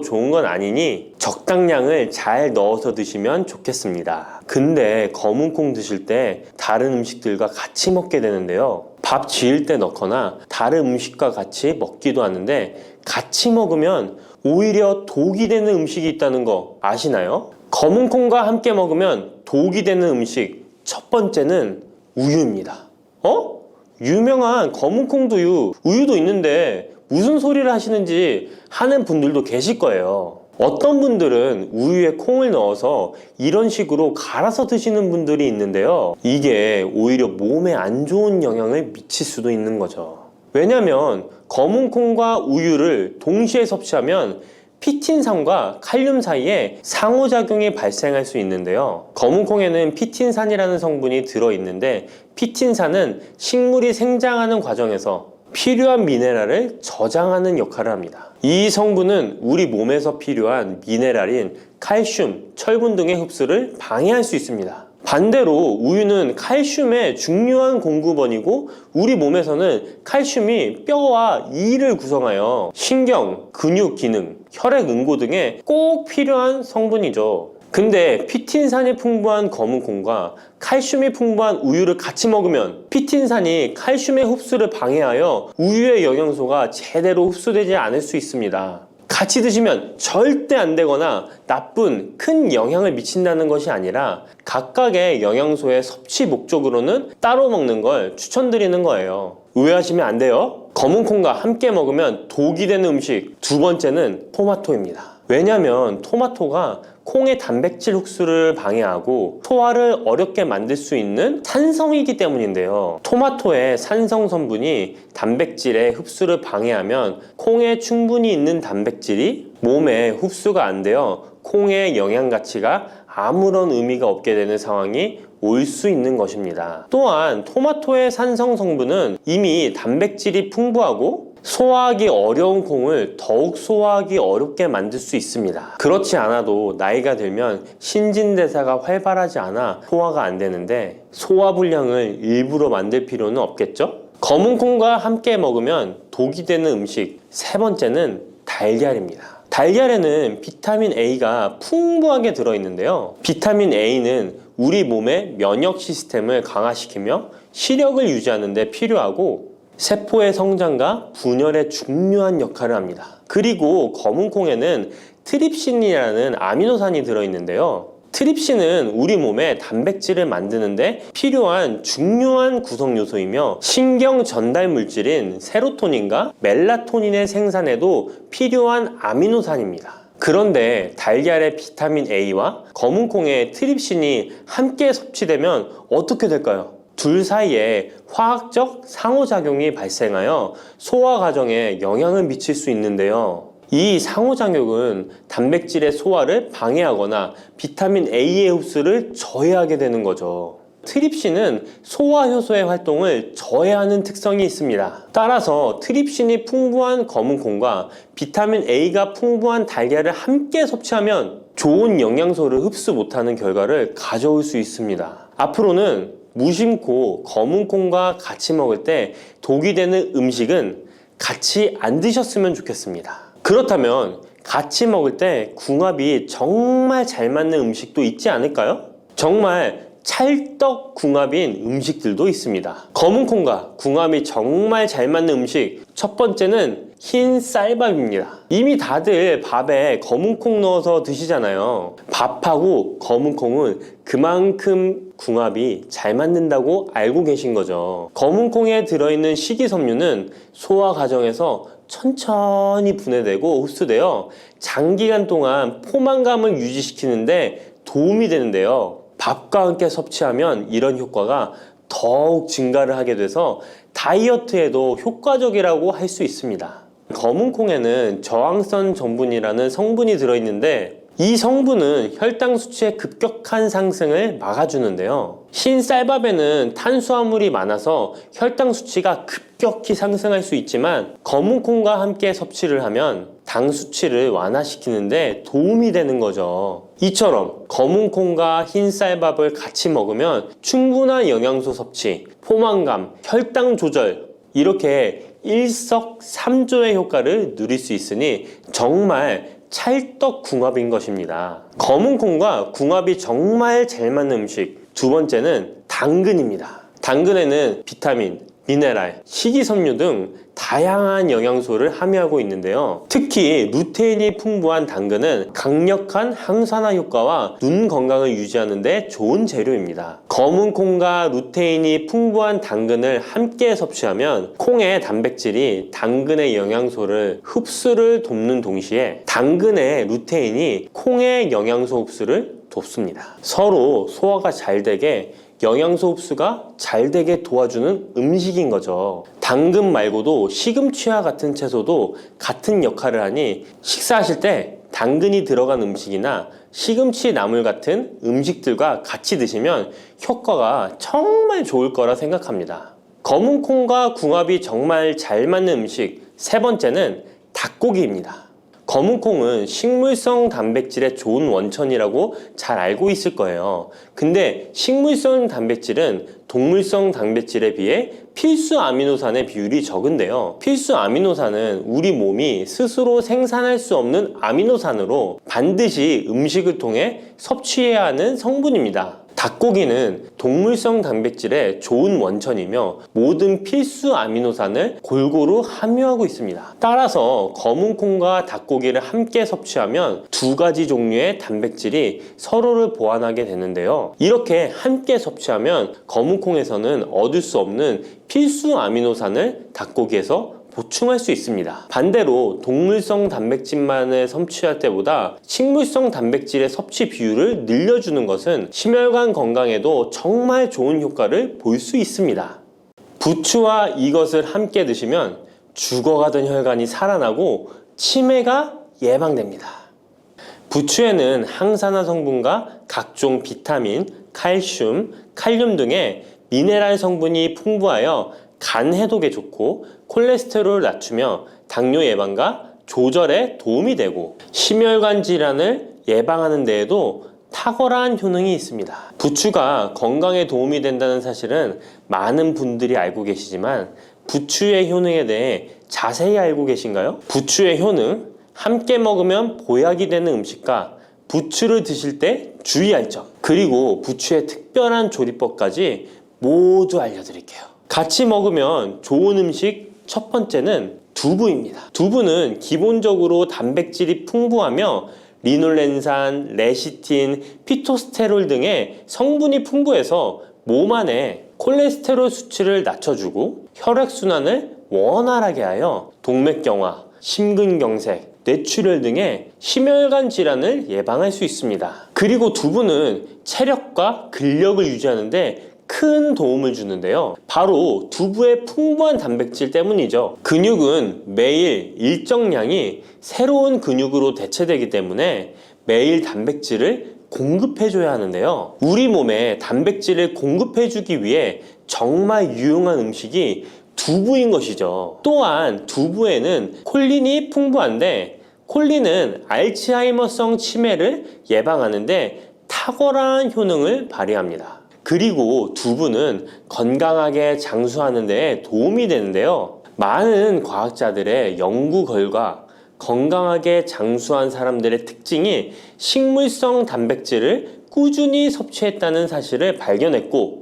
[SPEAKER 1] 좋은 건 아니니 적당량을 잘 넣어서 드시면 좋겠습니다. 근데 검은 콩 드실 때 다른 음식들과 같이 먹게 되는데요. 밥 지을 때 넣거나 다른 음식과 같이 먹기도 하는데 같이 먹으면 오히려 독이 되는 음식이 있다는 거 아시나요? 검은 콩과 함께 먹으면 독이 되는 음식 첫 번째는 우유입니다. 유명한 검은 콩두유, 우유도 있는데 무슨 소리를 하시는지 하는 분들도 계실 거예요. 어떤 분들은 우유에 콩을 넣어서 이런 식으로 갈아서 드시는 분들이 있는데요. 이게 오히려 몸에 안 좋은 영향을 미칠 수도 있는 거죠. 왜냐면 검은 콩과 우유를 동시에 섭취하면 피틴산과 칼륨 사이에 상호작용이 발생할 수 있는데요. 검은콩에는 피틴산이라는 성분이 들어있는데 피틴산은 식물이 생장하는 과정에서 필요한 미네랄을 저장하는 역할을 합니다. 이 성분은 우리 몸에서 필요한 미네랄인 칼슘, 철분 등의 흡수를 방해할 수 있습니다. 반대로 우유는 칼슘의 중요한 공급원이고 우리 몸에서는 칼슘이 뼈와 이를 구성하여 신경, 근육 기능, 혈액 응고 등에 꼭 필요한 성분이죠. 근데 피틴산이 풍부한 검은콩과 칼슘이 풍부한 우유를 같이 먹으면 피틴산이 칼슘의 흡수를 방해하여 우유의 영양소가 제대로 흡수되지 않을 수 있습니다. 같이 드시면 절대 안 되거나 나쁜 큰 영향을 미친다는 것이 아니라 각각의 영양소의 섭취 목적으로는 따로 먹는 걸 추천드리는 거예요. 오해하시면 안 돼요. 검은콩과 함께 먹으면 독이 되는 음식 두 번째는 토마토입니다. 왜냐면 토마토가 콩의 단백질 흡수를 방해하고 소화를 어렵게 만들 수 있는 산성이기 때문인데요. 토마토의 산성 성분이 단백질의 흡수를 방해하면 콩에 충분히 있는 단백질이 몸에 흡수가 안 되어 콩의 영양 가치가 아무런 의미가 없게 되는 상황이 올 수 있는 것입니다. 또한 토마토의 산성 성분은 이미 단백질이 풍부하고 소화하기 어려운 콩을 더욱 소화하기 어렵게 만들 수 있습니다. 그렇지 않아도 나이가 들면 신진대사가 활발하지 않아 소화가 안 되는데 소화불량을 일부러 만들 필요는 없겠죠? 검은콩과 함께 먹으면 독이 되는 음식 세 번째는 달걀입니다. 달걀에는 비타민 A가 풍부하게 들어있는데요. 비타민 A는 우리 몸의 면역 시스템을 강화시키며 시력을 유지하는 데 필요하고 세포의 성장과 분열에 중요한 역할을 합니다. 그리고 검은콩에는 트립신이라는 아미노산이 들어있는데요. 트립신은 우리 몸에 단백질을 만드는데 필요한 중요한 구성 요소이며 신경 전달 물질인 세로토닌과 멜라토닌의 생산에도 필요한 아미노산입니다. 그런데 달걀의 비타민 A와 검은콩의 트립신이 함께 섭취되면 어떻게 될까요? 둘 사이에 화학적 상호작용이 발생하여 소화 과정에 영향을 미칠 수 있는데요. 이 상호작용은 단백질의 소화를 방해하거나 비타민 A의 흡수를 저해하게 되는 거죠. 트립신은 소화 효소의 활동을 저해하는 특성이 있습니다. 따라서 트립신이 풍부한 검은콩과 비타민 A가 풍부한 달걀을 함께 섭취하면 좋은 영양소를 흡수 못하는 결과를 가져올 수 있습니다. 앞으로는 무심코 검은콩과 같이 먹을 때 독이 되는 음식은 같이 안 드셨으면 좋겠습니다. 그렇다면 같이 먹을 때 궁합이 정말 잘 맞는 음식도 있지 않을까요? 정말 찰떡궁합인 음식들도 있습니다. 검은콩과 궁합이 정말 잘 맞는 음식 첫 번째는 흰 쌀밥입니다. 이미 다들 밥에 검은콩 넣어서 드시잖아요. 밥하고 검은콩은 그만큼 궁합이 잘 맞는다고 알고 계신 거죠. 검은콩에 들어있는 식이섬유는 소화 과정에서 천천히 분해되고 흡수되어 장기간 동안 포만감을 유지시키는데 도움이 되는데요. 밥과 함께 섭취하면 이런 효과가 더욱 증가를 하게 돼서 다이어트에도 효과적이라고 할 수 있습니다. 검은콩에는 저항성 전분이라는 성분이 들어있는데 이 성분은 혈당 수치의 급격한 상승을 막아주는데요. 흰 쌀밥에는 탄수화물이 많아서 혈당 수치가 급격히 상승할 수 있지만 검은콩과 함께 섭취를 하면 당 수치를 완화시키는데 도움이 되는 거죠. 이처럼 검은콩과 흰 쌀밥을 같이 먹으면 충분한 영양소 섭취, 포만감, 혈당 조절 이렇게 일석삼조의 효과를 누릴 수 있으니 정말 찰떡궁합인 것입니다. 검은콩과 궁합이 정말 잘 맞는 음식 두 번째는 당근입니다. 당근에는 비타민, 미네랄, 식이섬유 등 다양한 영양소를 함유하고 있는데요. 특히 루테인이 풍부한 당근은 강력한 항산화 효과와 눈 건강을 유지하는 데 좋은 재료입니다. 검은콩과 루테인이 풍부한 당근을 함께 섭취하면 콩의 단백질이 당근의 영양소를 흡수를 돕는 동시에 당근의 루테인이 콩의 영양소 흡수를 돕습니다. 서로 소화가 잘 되게 영양소 흡수가 잘 되게 도와주는 음식인 거죠. 당근 말고도 시금치와 같은 채소도 같은 역할을 하니 식사하실 때 당근이 들어간 음식이나 시금치 나물 같은 음식들과 같이 드시면 효과가 정말 좋을 거라 생각합니다. 검은 콩과 궁합이 정말 잘 맞는 음식 세 번째는 닭고기입니다. 검은 콩은 식물성 단백질의 좋은 원천이라고 잘 알고 있을 거예요. 근데 식물성 단백질은 동물성 단백질에 비해 필수 아미노산의 비율이 적은데요. 필수 아미노산은 우리 몸이 스스로 생산할 수 없는 아미노산으로 반드시 음식을 통해 섭취해야 하는 성분입니다. 닭고기는 동물성 단백질의 좋은 원천이며 모든 필수 아미노산을 골고루 함유하고 있습니다. 따라서 검은 콩과 닭고기를 함께 섭취하면 두 가지 종류의 단백질이 서로를 보완하게 되는데요. 이렇게 함께 섭취하면 검은 콩에서는 얻을 수 없는 필수 아미노산을 닭고기에서 보충할 수 있습니다. 반대로 동물성 단백질만을 섭취할 때보다 식물성 단백질의 섭취 비율을 늘려주는 것은 심혈관 건강에도 정말 좋은 효과를 볼 수 있습니다. 부추와 이것을 함께 드시면 죽어가던 혈관이 살아나고 치매가 예방됩니다. 부추에는 항산화 성분과 각종 비타민, 칼슘, 칼륨 등의 미네랄 성분이 풍부하여 간 해독에 좋고 콜레스테롤을 낮추며 당뇨 예방과 조절에 도움이 되고 심혈관 질환을 예방하는 데에도 탁월한 효능이 있습니다. 부추가 건강에 도움이 된다는 사실은 많은 분들이 알고 계시지만 부추의 효능에 대해 자세히 알고 계신가요? 부추의 효능, 함께 먹으면 보약이 되는 음식과 부추를 드실 때 주의할 점, 그리고 부추의 특별한 조리법까지 모두 알려드릴게요. 같이 먹으면 좋은 음식 첫 번째는 두부입니다. 두부는 기본적으로 단백질이 풍부하며 리놀렌산, 레시틴, 피토스테롤 등의 성분이 풍부해서 몸 안에 콜레스테롤 수치를 낮춰주고 혈액순환을 원활하게 하여 동맥경화, 심근경색, 뇌출혈 등의 심혈관 질환을 예방할 수 있습니다. 그리고 두부는 체력과 근력을 유지하는데 큰 도움을 주는데요. 바로 두부의 풍부한 단백질 때문이죠. 근육은 매일 일정량이 새로운 근육으로 대체되기 때문에 매일 단백질을 공급해줘야 하는데요. 우리 몸에 단백질을 공급해주기 위해 정말 유용한 음식이 두부인 것이죠. 또한 두부에는 콜린이 풍부한데 콜린은 알츠하이머성 치매를 예방하는데 탁월한 효능을 발휘합니다. 그리고 두부는 건강하게 장수하는 데 도움이 되는데요. 많은 과학자들의 연구 결과 건강하게 장수한 사람들의 특징이 식물성 단백질을 꾸준히 섭취했다는 사실을 발견했고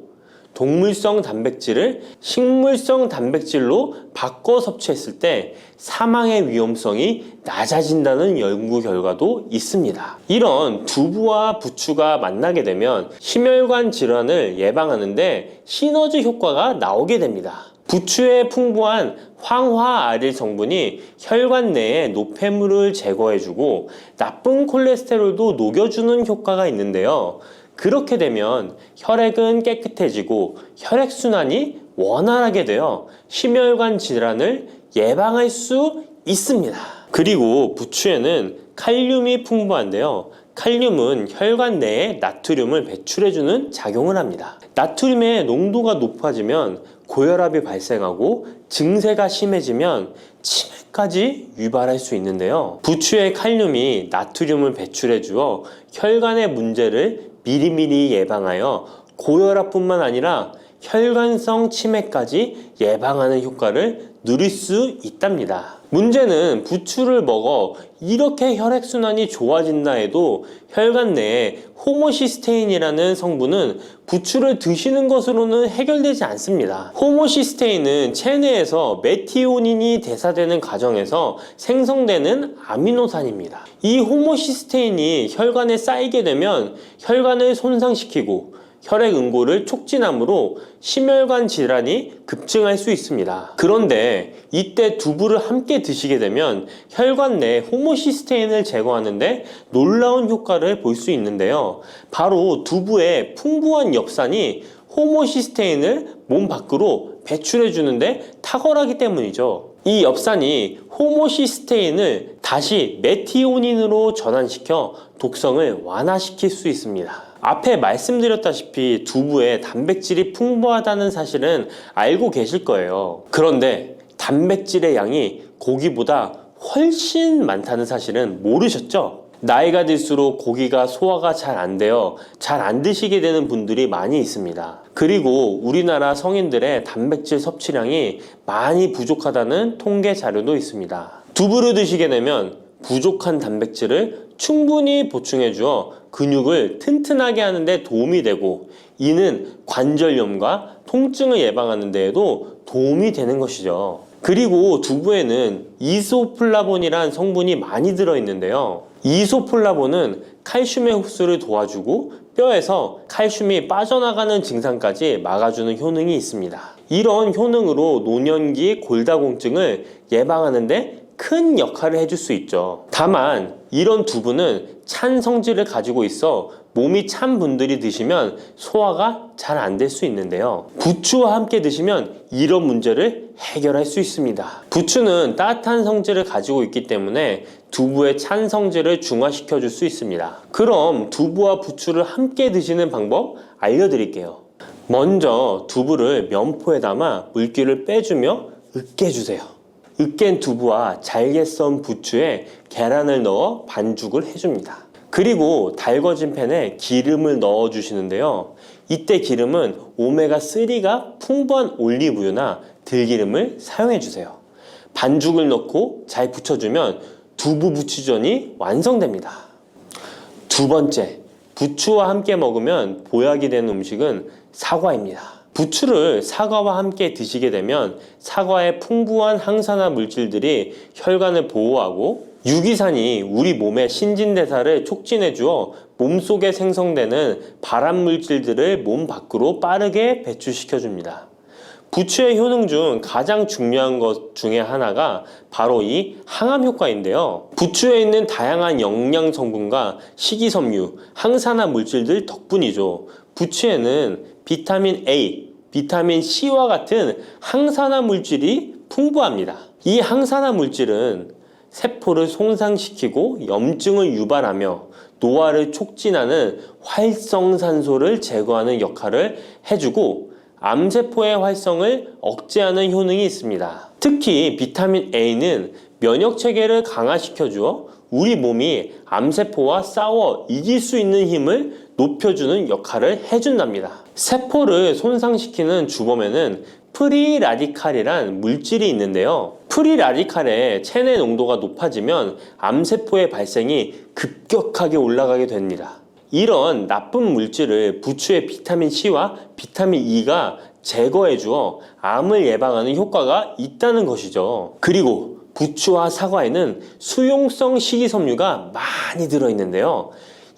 [SPEAKER 1] 동물성 단백질을 식물성 단백질로 바꿔 섭취했을 때 사망의 위험성이 낮아진다는 연구 결과도 있습니다. 이런 두부와 부추가 만나게 되면 심혈관 질환을 예방하는데 시너지 효과가 나오게 됩니다. 부추의 풍부한 황화아릴 성분이 혈관 내의 노폐물을 제거해주고 나쁜 콜레스테롤도 녹여주는 효과가 있는데요. 그렇게 되면 혈액은 깨끗해지고 혈액순환이 원활하게 되어 심혈관 질환을 예방할 수 있습니다. 그리고 부추에는 칼륨이 풍부한데요. 칼륨은 혈관 내에 나트륨을 배출해주는 작용을 합니다. 나트륨의 농도가 높아지면 고혈압이 발생하고 증세가 심해지면 치매까지 유발할 수 있는데요. 부추의 칼륨이 나트륨을 배출해 주어 혈관의 문제를 미리미리 예방하여 고혈압뿐만 아니라 혈관성 치매까지 예방하는 효과를 누릴 수 있답니다. 문제는 부추를 먹어 이렇게 혈액순환이 좋아진다 해도 혈관 내에 호모시스테인이라는 성분은 부추를 드시는 것으로는 해결되지 않습니다. 호모시스테인은 체내에서 메티오닌이 대사되는 과정에서 생성되는 아미노산입니다. 이 호모시스테인이 혈관에 쌓이게 되면 혈관을 손상시키고 혈액 응고를 촉진하므로 심혈관 질환이 급증할 수 있습니다. 그런데 이때 두부를 함께 드시게 되면 혈관 내 호모시스테인을 제거하는데 놀라운 효과를 볼 수 있는데요. 바로 두부의 풍부한 엽산이 호모시스테인을 몸 밖으로 배출해 주는데 탁월하기 때문이죠. 이 엽산이 호모시스테인을 다시 메티오닌으로 전환시켜 독성을 완화시킬 수 있습니다. 앞에 말씀드렸다시피 두부에 단백질이 풍부하다는 사실은 알고 계실 거예요. 그런데 단백질의 양이 고기보다 훨씬 많다는 사실은 모르셨죠? 나이가 들수록 고기가 소화가 잘 안 되어 잘 안 드시게 되는 분들이 많이 있습니다. 그리고 우리나라 성인들의 단백질 섭취량이 많이 부족하다는 통계 자료도 있습니다. 두부를 드시게 되면 부족한 단백질을 충분히 보충해 주어 근육을 튼튼하게 하는 데 도움이 되고, 이는 관절염과 통증을 예방하는 데에도 도움이 되는 것이죠. 그리고 두부에는 이소플라본이란 성분이 많이 들어있는데요. 이소플라본은 칼슘의 흡수를 도와주고 뼈에서 칼슘이 빠져나가는 증상까지 막아주는 효능이 있습니다. 이런 효능으로 노년기 골다공증을 예방하는데 큰 역할을 해줄 수 있죠. 다만 이런 두부는 찬 성질을 가지고 있어 몸이 찬 분들이 드시면 소화가 잘 안 될 수 있는데요. 부추와 함께 드시면 이런 문제를 해결할 수 있습니다. 부추는 따뜻한 성질을 가지고 있기 때문에 두부의 찬 성질을 중화시켜 줄 수 있습니다. 그럼 두부와 부추를 함께 드시는 방법 알려드릴게요. 먼저 두부를 면포에 담아 물기를 빼주며 으깨주세요. 으깬 두부와 잘게 썬 부추에 계란을 넣어 반죽을 해줍니다. 그리고 달궈진 팬에 기름을 넣어 주시는데요. 이때 기름은 오메가3가 풍부한 올리브유나 들기름을 사용해 주세요. 반죽을 넣고 잘 부쳐주면 두부 부추전이 완성됩니다. 두 번째, 부추와 함께 먹으면 보약이 되는 음식은 사과입니다. 부추를 사과와 함께 드시게 되면 사과의 풍부한 항산화 물질들이 혈관을 보호하고 유기산이 우리 몸의 신진대사를 촉진해 주어 몸속에 생성되는 발암 물질들을 몸 밖으로 빠르게 배출시켜 줍니다. 부추의 효능 중 가장 중요한 것 중에 하나가 바로 이 항암 효과인데요. 부추에 있는 다양한 영양 성분과 식이섬유, 항산화 물질들 덕분이죠. 부추에는 비타민 A, 비타민 C와 같은 항산화 물질이 풍부합니다. 이 항산화 물질은 세포를 손상시키고 염증을 유발하며 노화를 촉진하는 활성산소를 제거하는 역할을 해주고 암세포의 활성을 억제하는 효능이 있습니다. 특히 비타민 A는 면역체계를 강화시켜주어 우리 몸이 암세포와 싸워 이길 수 있는 힘을 높여주는 역할을 해준답니다. 세포를 손상시키는 주범에는 프리라디칼이란 물질이 있는데요. 프리라디칼의 체내 농도가 높아지면 암세포의 발생이 급격하게 올라가게 됩니다. 이런 나쁜 물질을 부추의 비타민 C와 비타민 E가 제거해 주어 암을 예방하는 효과가 있다는 것이죠. 그리고 부추와 사과에는 수용성 식이섬유가 많이 들어있는데요.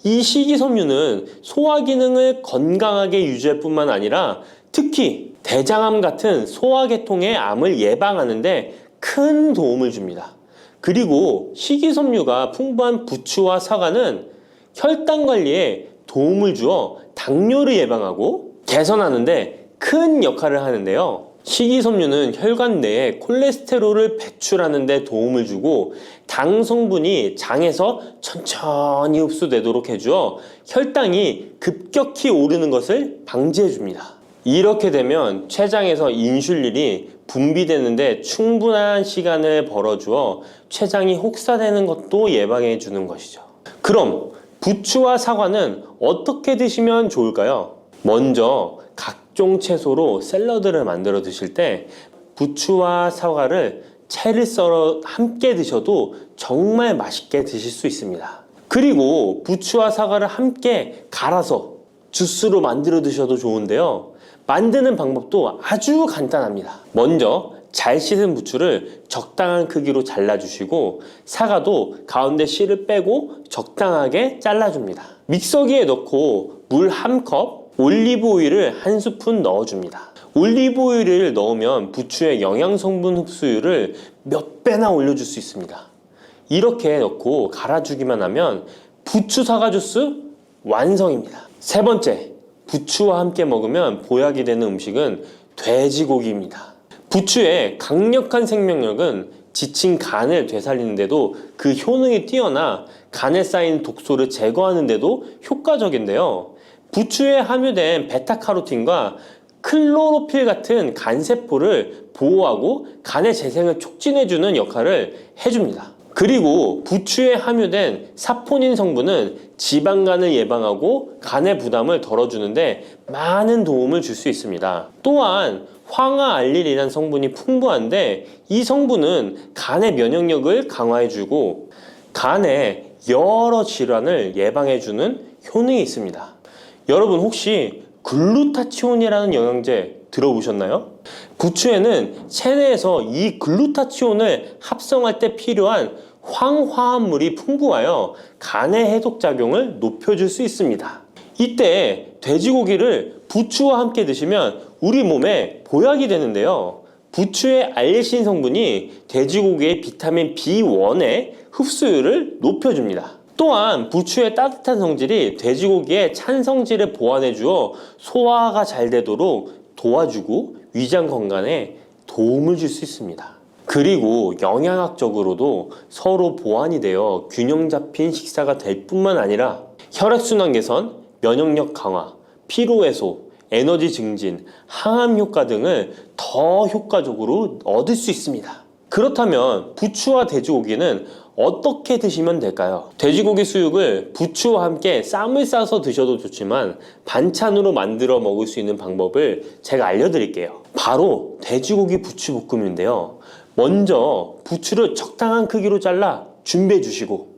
[SPEAKER 1] 이 식이섬유는 소화 기능을 건강하게 유지할 뿐만 아니라 특히 대장암 같은 소화계통의 암을 예방하는 데 큰 도움을 줍니다. 그리고 식이섬유가 풍부한 부추와 사과는 혈당 관리에 도움을 주어 당뇨를 예방하고 개선하는 데 큰 역할을 하는데요. 식이섬유는 혈관 내에 콜레스테롤을 배출하는 데 도움을 주고 당 성분이 장에서 천천히 흡수되도록 해주어 혈당이 급격히 오르는 것을 방지해 줍니다. 이렇게 되면 췌장에서 인슐린이 분비되는데 충분한 시간을 벌어주어 췌장이 혹사되는 것도 예방해 주는 것이죠. 그럼 부추와 사과는 어떻게 드시면 좋을까요? 먼저 각종 채소로 샐러드를 만들어 드실 때 부추와 사과를 채를 썰어 함께 드셔도 정말 맛있게 드실 수 있습니다. 그리고 부추와 사과를 함께 갈아서 주스로 만들어 드셔도 좋은데요. 만드는 방법도 아주 간단합니다. 먼저 잘 씻은 부추를 적당한 크기로 잘라주시고 사과도 가운데 씨를 빼고 적당하게 잘라줍니다. 믹서기에 넣고 물 1컵, 올리브 오일을 1스푼 넣어줍니다. 올리브 오일을 넣으면 부추의 영양 성분 흡수율을 몇 배나 올려줄 수 있습니다. 이렇게 넣고 갈아주기만 하면 부추 사과 주스 완성입니다. 세 번째, 부추와 함께 먹으면 보약이 되는 음식은 돼지고기입니다. 부추의 강력한 생명력은 지친 간을 되살리는데도 그 효능이 뛰어나 간에 쌓인 독소를 제거하는데도 효과적인데요. 부추에 함유된 베타카로틴과 클로로필 같은 간세포를 보호하고 간의 재생을 촉진해주는 역할을 해줍니다. 그리고 부추에 함유된 사포닌 성분은 지방간을 예방하고 간의 부담을 덜어주는데 많은 도움을 줄 수 있습니다. 또한 황화알릴이라는 성분이 풍부한데 이 성분은 간의 면역력을 강화해주고 간의 여러 질환을 예방해주는 효능이 있습니다. 여러분 혹시 글루타치온이라는 영양제 들어보셨나요? 부추에는 체내에서 이 글루타치온을 합성할 때 필요한 황화합물이 풍부하여 간의 해독작용을 높여줄 수 있습니다. 이때 돼지고기를 부추와 함께 드시면 우리 몸에 보약이 되는데요. 부추의 알리신 성분이 돼지고기의 비타민 B1의 흡수율을 높여줍니다. 또한 부추의 따뜻한 성질이 돼지고기의 찬 성질을 보완해 주어 소화가 잘 되도록 도와주고 위장 건강에 도움을 줄 수 있습니다. 그리고 영양학적으로도 서로 보완이 되어 균형 잡힌 식사가 될 뿐만 아니라 혈액순환 개선, 면역력 강화, 피로 해소, 에너지 증진, 항암 효과 등을 더 효과적으로 얻을 수 있습니다. 그렇다면 부추와 돼지고기는 어떻게 드시면 될까요? 돼지고기 수육을 부추와 함께 쌈을 싸서 드셔도 좋지만 반찬으로 만들어 먹을 수 있는 방법을 제가 알려드릴게요. 바로 돼지고기 부추볶음인데요. 먼저 부추를 적당한 크기로 잘라 준비해 주시고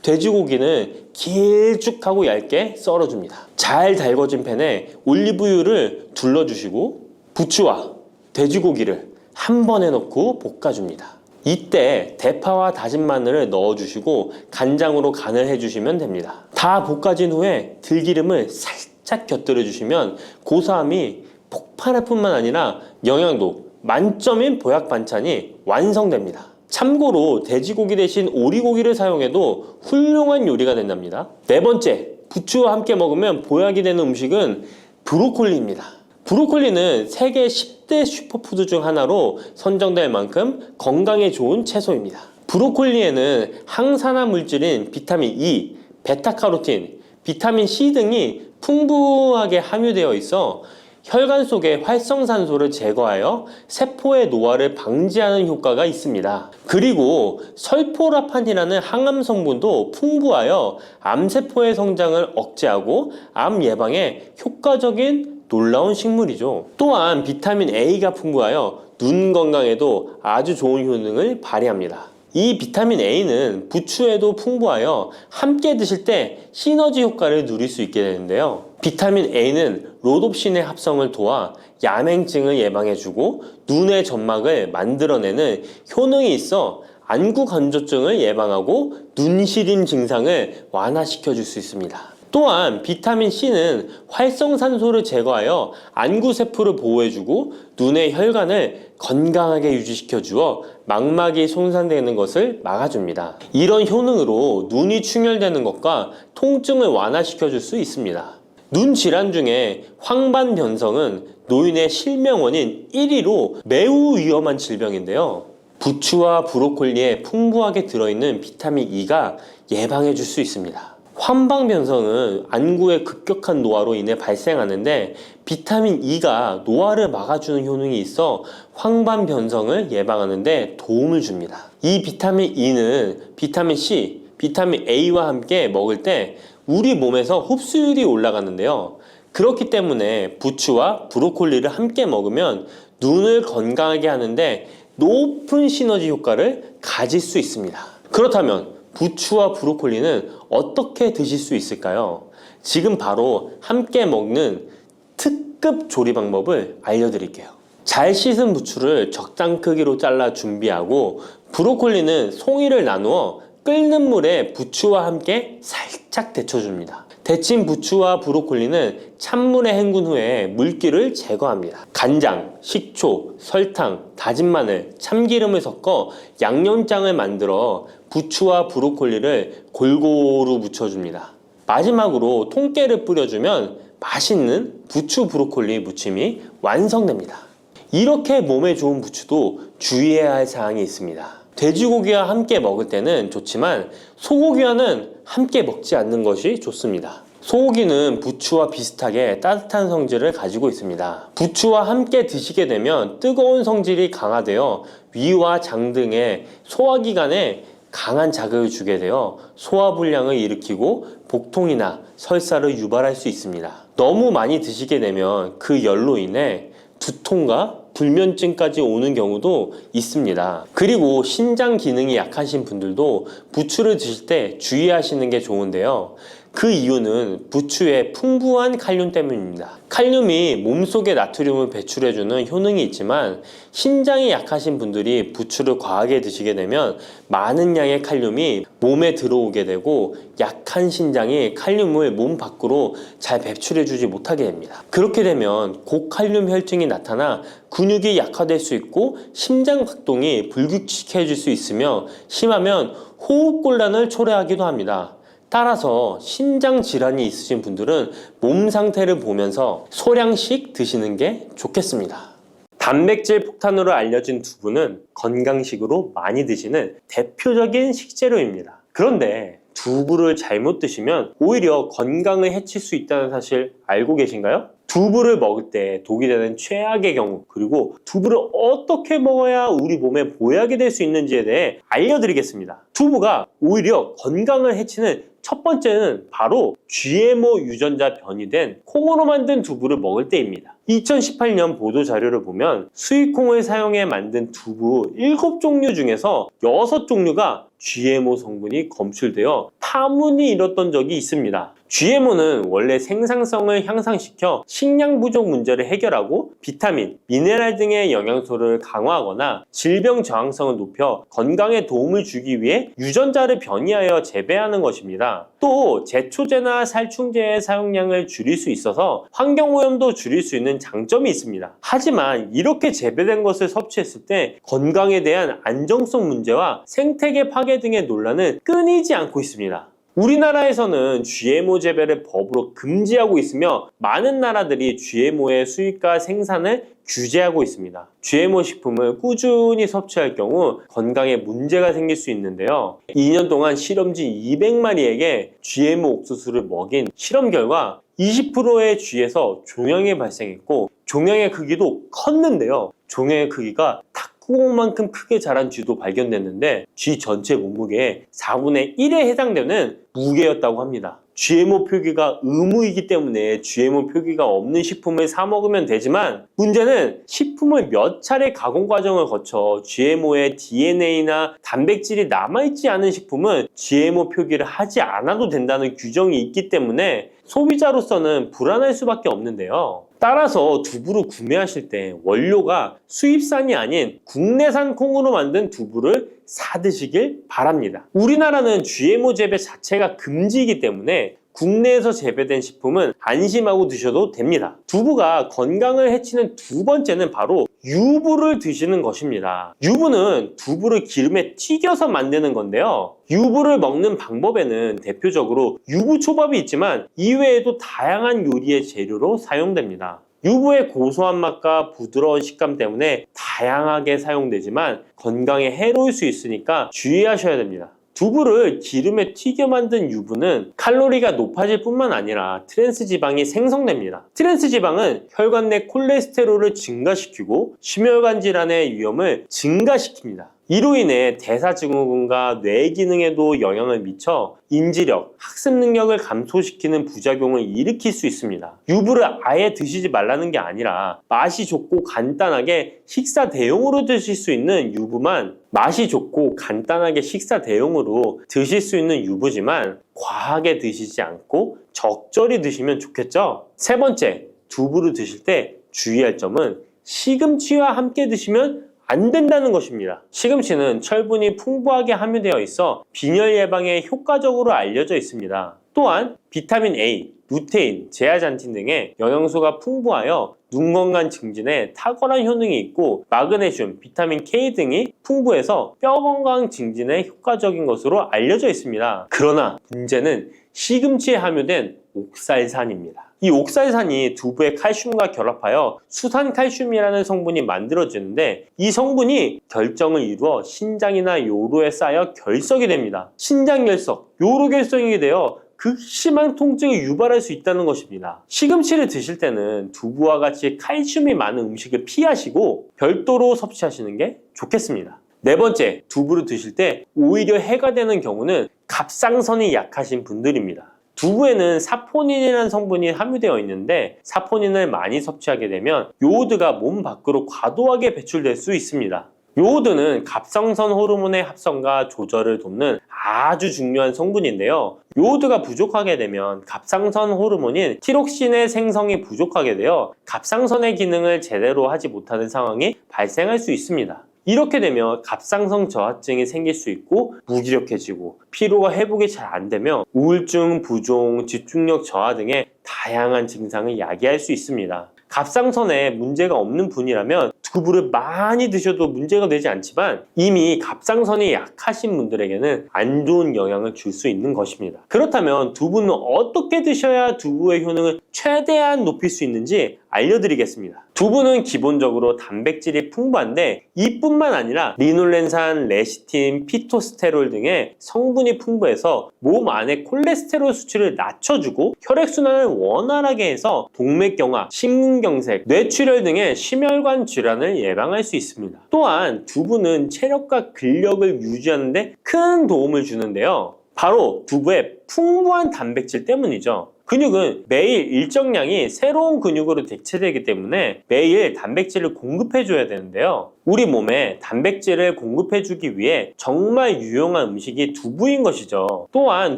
[SPEAKER 1] 돼지고기는 길쭉하고 얇게 썰어줍니다. 잘 달궈진 팬에 올리브유를 둘러주시고 부추와 돼지고기를 한 번에 넣고 볶아줍니다. 이때 대파와 다진 마늘을 넣어주시고 간장으로 간을 해주시면 됩니다. 다 볶아진 후에 들기름을 살짝 곁들여 주시면 고소함이 폭발할 뿐만 아니라 영양도 만점인 보약 반찬이 완성됩니다. 참고로 돼지고기 대신 오리고기를 사용해도 훌륭한 요리가 된답니다. 네 번째, 부추와 함께 먹으면 보약이 되는 음식은 브로콜리입니다. 브로콜리는 세계 10대 슈퍼푸드 중 하나로 선정될 만큼 건강에 좋은 채소입니다. 브로콜리에는 항산화 물질인 비타민 E, 베타카로틴, 비타민 C 등이 풍부하게 함유되어 있어 혈관 속의 활성산소를 제거하여 세포의 노화를 방지하는 효과가 있습니다. 그리고 설포라판이라는 항암 성분도 풍부하여 암세포의 성장을 억제하고 암 예방에 효과적인 놀라운 식물이죠. 또한 비타민 A가 풍부하여 눈 건강에도 아주 좋은 효능을 발휘합니다. 이 비타민 A는 부추에도 풍부하여 함께 드실 때 시너지 효과를 누릴 수 있게 되는데요. 비타민 A는 로놉신의 합성을 도와 야맹증을 예방해주고 눈의 점막을 만들어내는 효능이 있어 안구 건조증을 예방하고 눈시림 증상을 완화시켜줄 수 있습니다. 또한 비타민 C는 활성산소를 제거하여 안구세포를 보호해주고 눈의 혈관을 건강하게 유지시켜 주어 망막이 손상되는 것을 막아줍니다. 이런 효능으로 눈이 충혈되는 것과 통증을 완화시켜 줄 수 있습니다. 눈 질환 중에 황반변성은 노인의 실명원인 1위로 매우 위험한 질병인데요. 부추와 브로콜리에 풍부하게 들어있는 비타민 E가 예방해 줄 수 있습니다. 황반변성은 안구의 급격한 노화로 인해 발생하는데 비타민 E가 노화를 막아주는 효능이 있어 황반변성을 예방하는 데 도움을 줍니다. 이 비타민 E는 비타민 C, 비타민 A와 함께 먹을 때 우리 몸에서 흡수율이 올라가는데요. 그렇기 때문에 부추와 브로콜리를 함께 먹으면 눈을 건강하게 하는데 높은 시너지 효과를 가질 수 있습니다. 그렇다면 부추와 브로콜리는 어떻게 드실 수 있을까요? 지금 바로 함께 먹는 특급 조리 방법을 알려드릴게요. 잘 씻은 부추를 적당 크기로 잘라 준비하고 브로콜리는 송이를 나누어 끓는 물에 부추와 함께 살짝 데쳐줍니다. 데친 부추와 브로콜리는 찬물에 헹군 후에 물기를 제거합니다. 간장, 식초, 설탕, 다진 마늘, 참기름을 섞어 양념장을 만들어 부추와 브로콜리를 골고루 묻혀줍니다. 마지막으로 통깨를 뿌려주면 맛있는 부추 브로콜리 무침이 완성됩니다. 이렇게 몸에 좋은 부추도 주의해야 할 사항이 있습니다. 돼지고기와 함께 먹을 때는 좋지만 소고기와는 함께 먹지 않는 것이 좋습니다. 소고기는 부추와 비슷하게 따뜻한 성질을 가지고 있습니다. 부추와 함께 드시게 되면 뜨거운 성질이 강화되어 위와 장 등의 소화기관에 강한 자극을 주게 되어 소화불량을 일으키고 복통이나 설사를 유발할 수 있습니다. 너무 많이 드시게 되면 그 열로 인해 두통과 불면증까지 오는 경우도 있습니다. 그리고 신장 기능이 약하신 분들도 부추를 드실 때 주의하시는 게 좋은데요. 그 이유는 부추의 풍부한 칼륨 때문입니다. 칼륨이 몸속에 나트륨을 배출해주는 효능이 있지만 신장이 약하신 분들이 부추를 과하게 드시게 되면 많은 양의 칼륨이 몸에 들어오게 되고 약한 신장이 칼륨을 몸 밖으로 잘 배출해주지 못하게 됩니다. 그렇게 되면 고칼륨 혈증이 나타나 근육이 약화될 수 있고 심장 박동이 불규칙해질 수 있으며 심하면 호흡곤란을 초래하기도 합니다. 따라서 신장 질환이 있으신 분들은 몸 상태를 보면서 소량씩 드시는 게 좋겠습니다. 단백질 폭탄으로 알려진 두부는 건강식으로 많이 드시는 대표적인 식재료입니다. 그런데 두부를 잘못 드시면 오히려 건강을 해칠 수 있다는 사실 알고 계신가요? 두부를 먹을 때 독이 되는 최악의 경우, 그리고 두부를 어떻게 먹어야 우리 몸에 보약이 될 수 있는지에 대해 알려드리겠습니다. 두부가 오히려 건강을 해치는 첫 번째는 바로 GMO 유전자 변이된 콩으로 만든 두부를 먹을 때입니다. 2018년 보도 자료를 보면 수입콩을 사용해 만든 두부 7종류 중에서 6종류가 GMO 성분이 검출되어 파문이 일었던 적이 있습니다. GMO는 원래 생산성을 향상시켜 식량 부족 문제를 해결하고 비타민, 미네랄 등의 영양소를 강화하거나 질병 저항성을 높여 건강에 도움을 주기 위해 유전자를 변이하여 재배하는 것입니다. 또 제초제나 살충제의 사용량을 줄일 수 있어서 환경오염도 줄일 수 있는 장점이 있습니다. 하지만 이렇게 재배된 것을 섭취했을 때 건강에 대한 안정성 문제와 생태계 파괴 등의 논란은 끊이지 않고 있습니다. 우리나라에서는 GMO 재배를 법으로 금지하고 있으며 많은 나라들이 GMO의 수입과 생산을 규제하고 있습니다. GMO 식품을 꾸준히 섭취할 경우 건강에 문제가 생길 수 있는데요. 2년 동안 실험지 200마리에게 GMO 옥수수를 먹인 실험 결과 20%의 쥐에서 종양이 발생했고 종양의 크기도 컸는데요. 종양의 크기가 탁구공만큼 크게 자란 쥐도 발견됐는데 쥐 전체 몸무게의 4분의 1에 해당되는 무게였다고 합니다. GMO 표기가 의무이기 때문에 GMO 표기가 없는 식품을 사 먹으면 되지만 문제는 식품을 몇 차례 가공 과정을 거쳐 GMO의 DNA나 단백질이 남아있지 않은 식품은 GMO 표기를 하지 않아도 된다는 규정이 있기 때문에 소비자로서는 불안할 수밖에 없는데요. 따라서 두부를 구매하실 때 원료가 수입산이 아닌 국내산 콩으로 만든 두부를 사 드시길 바랍니다. 우리나라는 GMO 재배 자체가 금지이기 때문에 국내에서 재배된 식품은 안심하고 드셔도 됩니다. 두부가 건강을 해치는 두 번째는 바로 유부를 드시는 것입니다. 유부는 두부를 기름에 튀겨서 만드는 건데요. 유부를 먹는 방법에는 대표적으로 유부초밥이 있지만 이외에도 다양한 요리의 재료로 사용됩니다. 유부의 고소한 맛과 부드러운 식감 때문에 다양하게 사용되지만 건강에 해로울 수 있으니까 주의하셔야 됩니다. 두부를 기름에 튀겨 만든 유부는 칼로리가 높아질 뿐만 아니라 트랜스 지방이 생성됩니다. 트랜스 지방은 혈관 내 콜레스테롤을 증가시키고 심혈관 질환의 위험을 증가시킵니다. 이로 인해 대사증후군과 뇌 기능에도 영향을 미쳐 인지력, 학습 능력을 감소시키는 부작용을 일으킬 수 있습니다. 유부를 아예 드시지 말라는 게 아니라 맛이 좋고 간단하게 식사 대용으로 드실 수 있는 유부만 맛이 좋고 간단하게 식사 대용으로 드실 수 있는 유부지만 과하게 드시지 않고 적절히 드시면 좋겠죠? 세 번째, 두부를 드실 때 주의할 점은 시금치와 함께 드시면 안 된다는 것입니다. 시금치는 철분이 풍부하게 함유되어 있어 빈혈 예방에 효과적으로 알려져 있습니다. 또한 비타민 A, 루테인, 제아잔틴 등의 영양소가 풍부하여 눈 건강 증진에 탁월한 효능이 있고 마그네슘, 비타민 K 등이 풍부해서 뼈 건강 증진에 효과적인 것으로 알려져 있습니다. 그러나 문제는 시금치에 함유된 옥살산입니다. 이 옥살산이 두부의 칼슘과 결합하여 수산칼슘이라는 성분이 만들어지는데 이 성분이 결정을 이루어 신장이나 요로에 쌓여 결석이 됩니다. 신장결석, 요로결석이 되어 극심한 통증을 유발할 수 있다는 것입니다. 시금치를 드실 때는 두부와 같이 칼슘이 많은 음식을 피하시고 별도로 섭취하시는 게 좋겠습니다. 네 번째, 두부를 드실 때 오히려 해가 되는 경우는 갑상선이 약하신 분들입니다. 두부에는 사포닌이라는 성분이 함유되어 있는데 사포닌을 많이 섭취하게 되면 요오드가 몸 밖으로 과도하게 배출될 수 있습니다. 요오드는 갑상선 호르몬의 합성과 조절을 돕는 아주 중요한 성분인데요. 요오드가 부족하게 되면 갑상선 호르몬인 티록신의 생성이 부족하게 되어 갑상선의 기능을 제대로 하지 못하는 상황이 발생할 수 있습니다. 이렇게 되면 갑상선 저하증이 생길 수 있고 무기력해지고 피로가 회복이 잘 안 되며 우울증, 부종, 집중력 저하 등의 다양한 증상을 야기할 수 있습니다. 갑상선에 문제가 없는 분이라면 두부를 많이 드셔도 문제가 되지 않지만 이미 갑상선이 약하신 분들에게는 안 좋은 영향을 줄 수 있는 것입니다. 그렇다면 두부는 어떻게 드셔야 두부의 효능을 최대한 높일 수 있는지 알려드리겠습니다. 두부는 기본적으로 단백질이 풍부한데 이뿐만 아니라 리놀렌산, 레시틴, 피토스테롤 등의 성분이 풍부해서 몸 안의 콜레스테롤 수치를 낮춰주고 혈액순환을 원활하게 해서 동맥경화, 심근경색, 뇌출혈 등의 심혈관 질환을 예방할 수 있습니다. 또한 두부는 체력과 근력을 유지하는 데 큰 도움을 주는데요. 바로 두부의 풍부한 단백질 때문이죠. 근육은 매일 일정량이 새로운 근육으로 대체되기 때문에 매일 단백질을 공급해줘야 되는데요. 우리 몸에 단백질을 공급해주기 위해 정말 유용한 음식이 두부인 것이죠. 또한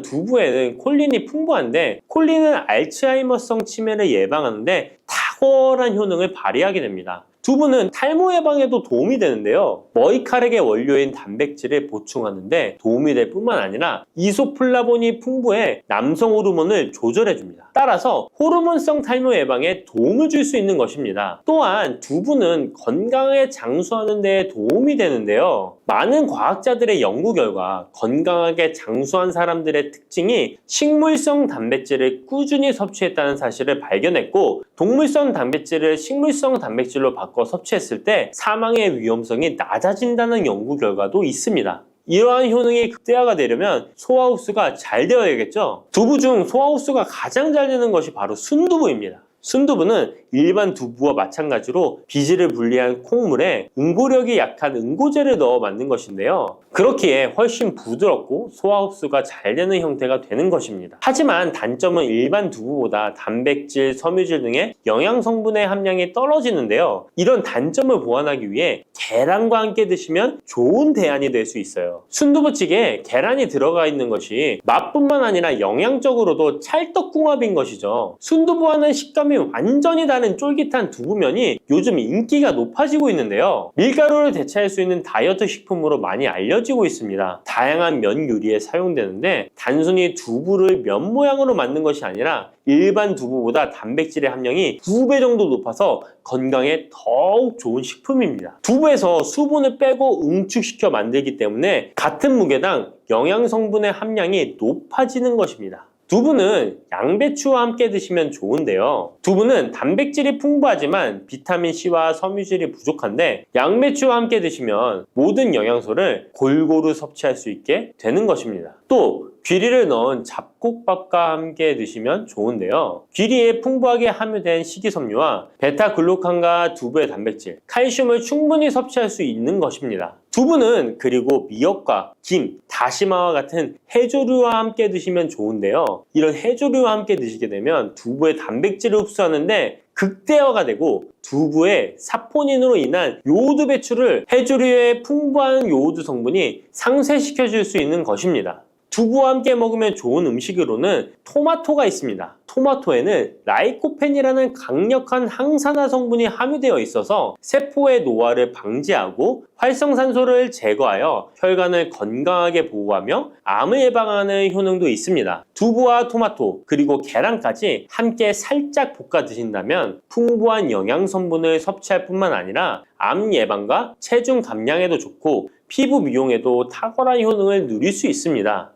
[SPEAKER 1] 두부에는 콜린이 풍부한데 콜린은 알츠하이머성 치매를 예방하는데 탁월한 효능을 발휘하게 됩니다. 두부는 탈모 예방에도 도움이 되는데요. 머리카락의 원료인 단백질을 보충하는데 도움이 될 뿐만 아니라 이소플라본이 풍부해 남성 호르몬을 조절해줍니다. 따라서 호르몬성 탈모 예방에 도움을 줄 수 있는 것입니다. 또한 두부는 건강하게 장수하는 데 도움이 되는데요. 많은 과학자들의 연구 결과 건강하게 장수한 사람들의 특징이 식물성 단백질을 꾸준히 섭취했다는 사실을 발견했고 동물성 단백질을 식물성 단백질로 바꿔 섭취했을 때 사망의 위험성이 낮아진다는 연구 결과도 있습니다. 이러한 효능이 극대화가 되려면 소화 흡수가 잘 되어야겠죠? 두부 중 소화 흡수가 가장 잘 되는 것이 바로 순두부입니다. 순두부는 일반 두부와 마찬가지로 비질을 분리한 콩물에 응고력이 약한 응고제를 넣어 만든 것인데요. 그렇기에 훨씬 부드럽고 소화 흡수가 잘 되는 형태가 되는 것입니다. 하지만 단점은 일반 두부보다 단백질, 섬유질 등의 영양 성분의 함량이 떨어지는데요. 이런 단점을 보완하기 위해 계란과 함께 드시면 좋은 대안이 될 수 있어요. 순두부찌개에 계란이 들어가 있는 것이 맛뿐만 아니라 영양적으로도 찰떡궁합인 것이죠. 순두부와는 식감이 완전히 다른 쫄깃한 두부면이 요즘 인기가 높아지고 있는데요. 밀가루를 대체할 수 있는 다이어트 식품으로 많이 알려지고 있습니다. 다양한 면 요리에 사용되는데 단순히 두부를 면 모양으로 만든 것이 아니라 일반 두부보다 단백질의 함량이 2배 정도 높아서 건강에 더욱 좋은 식품입니다. 두부에서 수분을 빼고 응축시켜 만들기 때문에 같은 무게당 영양 성분의 함량이 높아지는 것입니다. 두부는 양배추와 함께 드시면 좋은데요. 두부는 단백질이 풍부하지만 비타민C와 섬유질이 부족한데 양배추와 함께 드시면 모든 영양소를 골고루 섭취할 수 있게 되는 것입니다. 또 귀리를 넣은 잡곡밥과 함께 드시면 좋은데요. 귀리에 풍부하게 함유된 식이섬유와 베타글루칸과 두부의 단백질, 칼슘을 충분히 섭취할 수 있는 것입니다. 두부는 그리고 미역과 김, 다시마와 같은 해조류와 함께 드시면 좋은데요. 이런 해조류와 함께 드시게 되면 두부의 단백질을 흡수하는데 극대화가 되고 두부의 사포닌으로 인한 요오드 배출을 해조류의 풍부한 요오드 성분이 상쇄시켜 줄 수 있는 것입니다. 두부와 함께 먹으면 좋은 음식으로는 토마토가 있습니다. 토마토에는 라이코펜이라는 강력한 항산화 성분이 함유되어 있어서 세포의 노화를 방지하고 활성산소를 제거하여 혈관을 건강하게 보호하며 암을 예방하는 효능도 있습니다. 두부와 토마토 그리고 계란까지 함께 살짝 볶아 드신다면 풍부한 영양 성분을 섭취할 뿐만 아니라 암 예방과 체중 감량에도 좋고 피부 미용에도 탁월한 효능을 누릴 수 있습니다.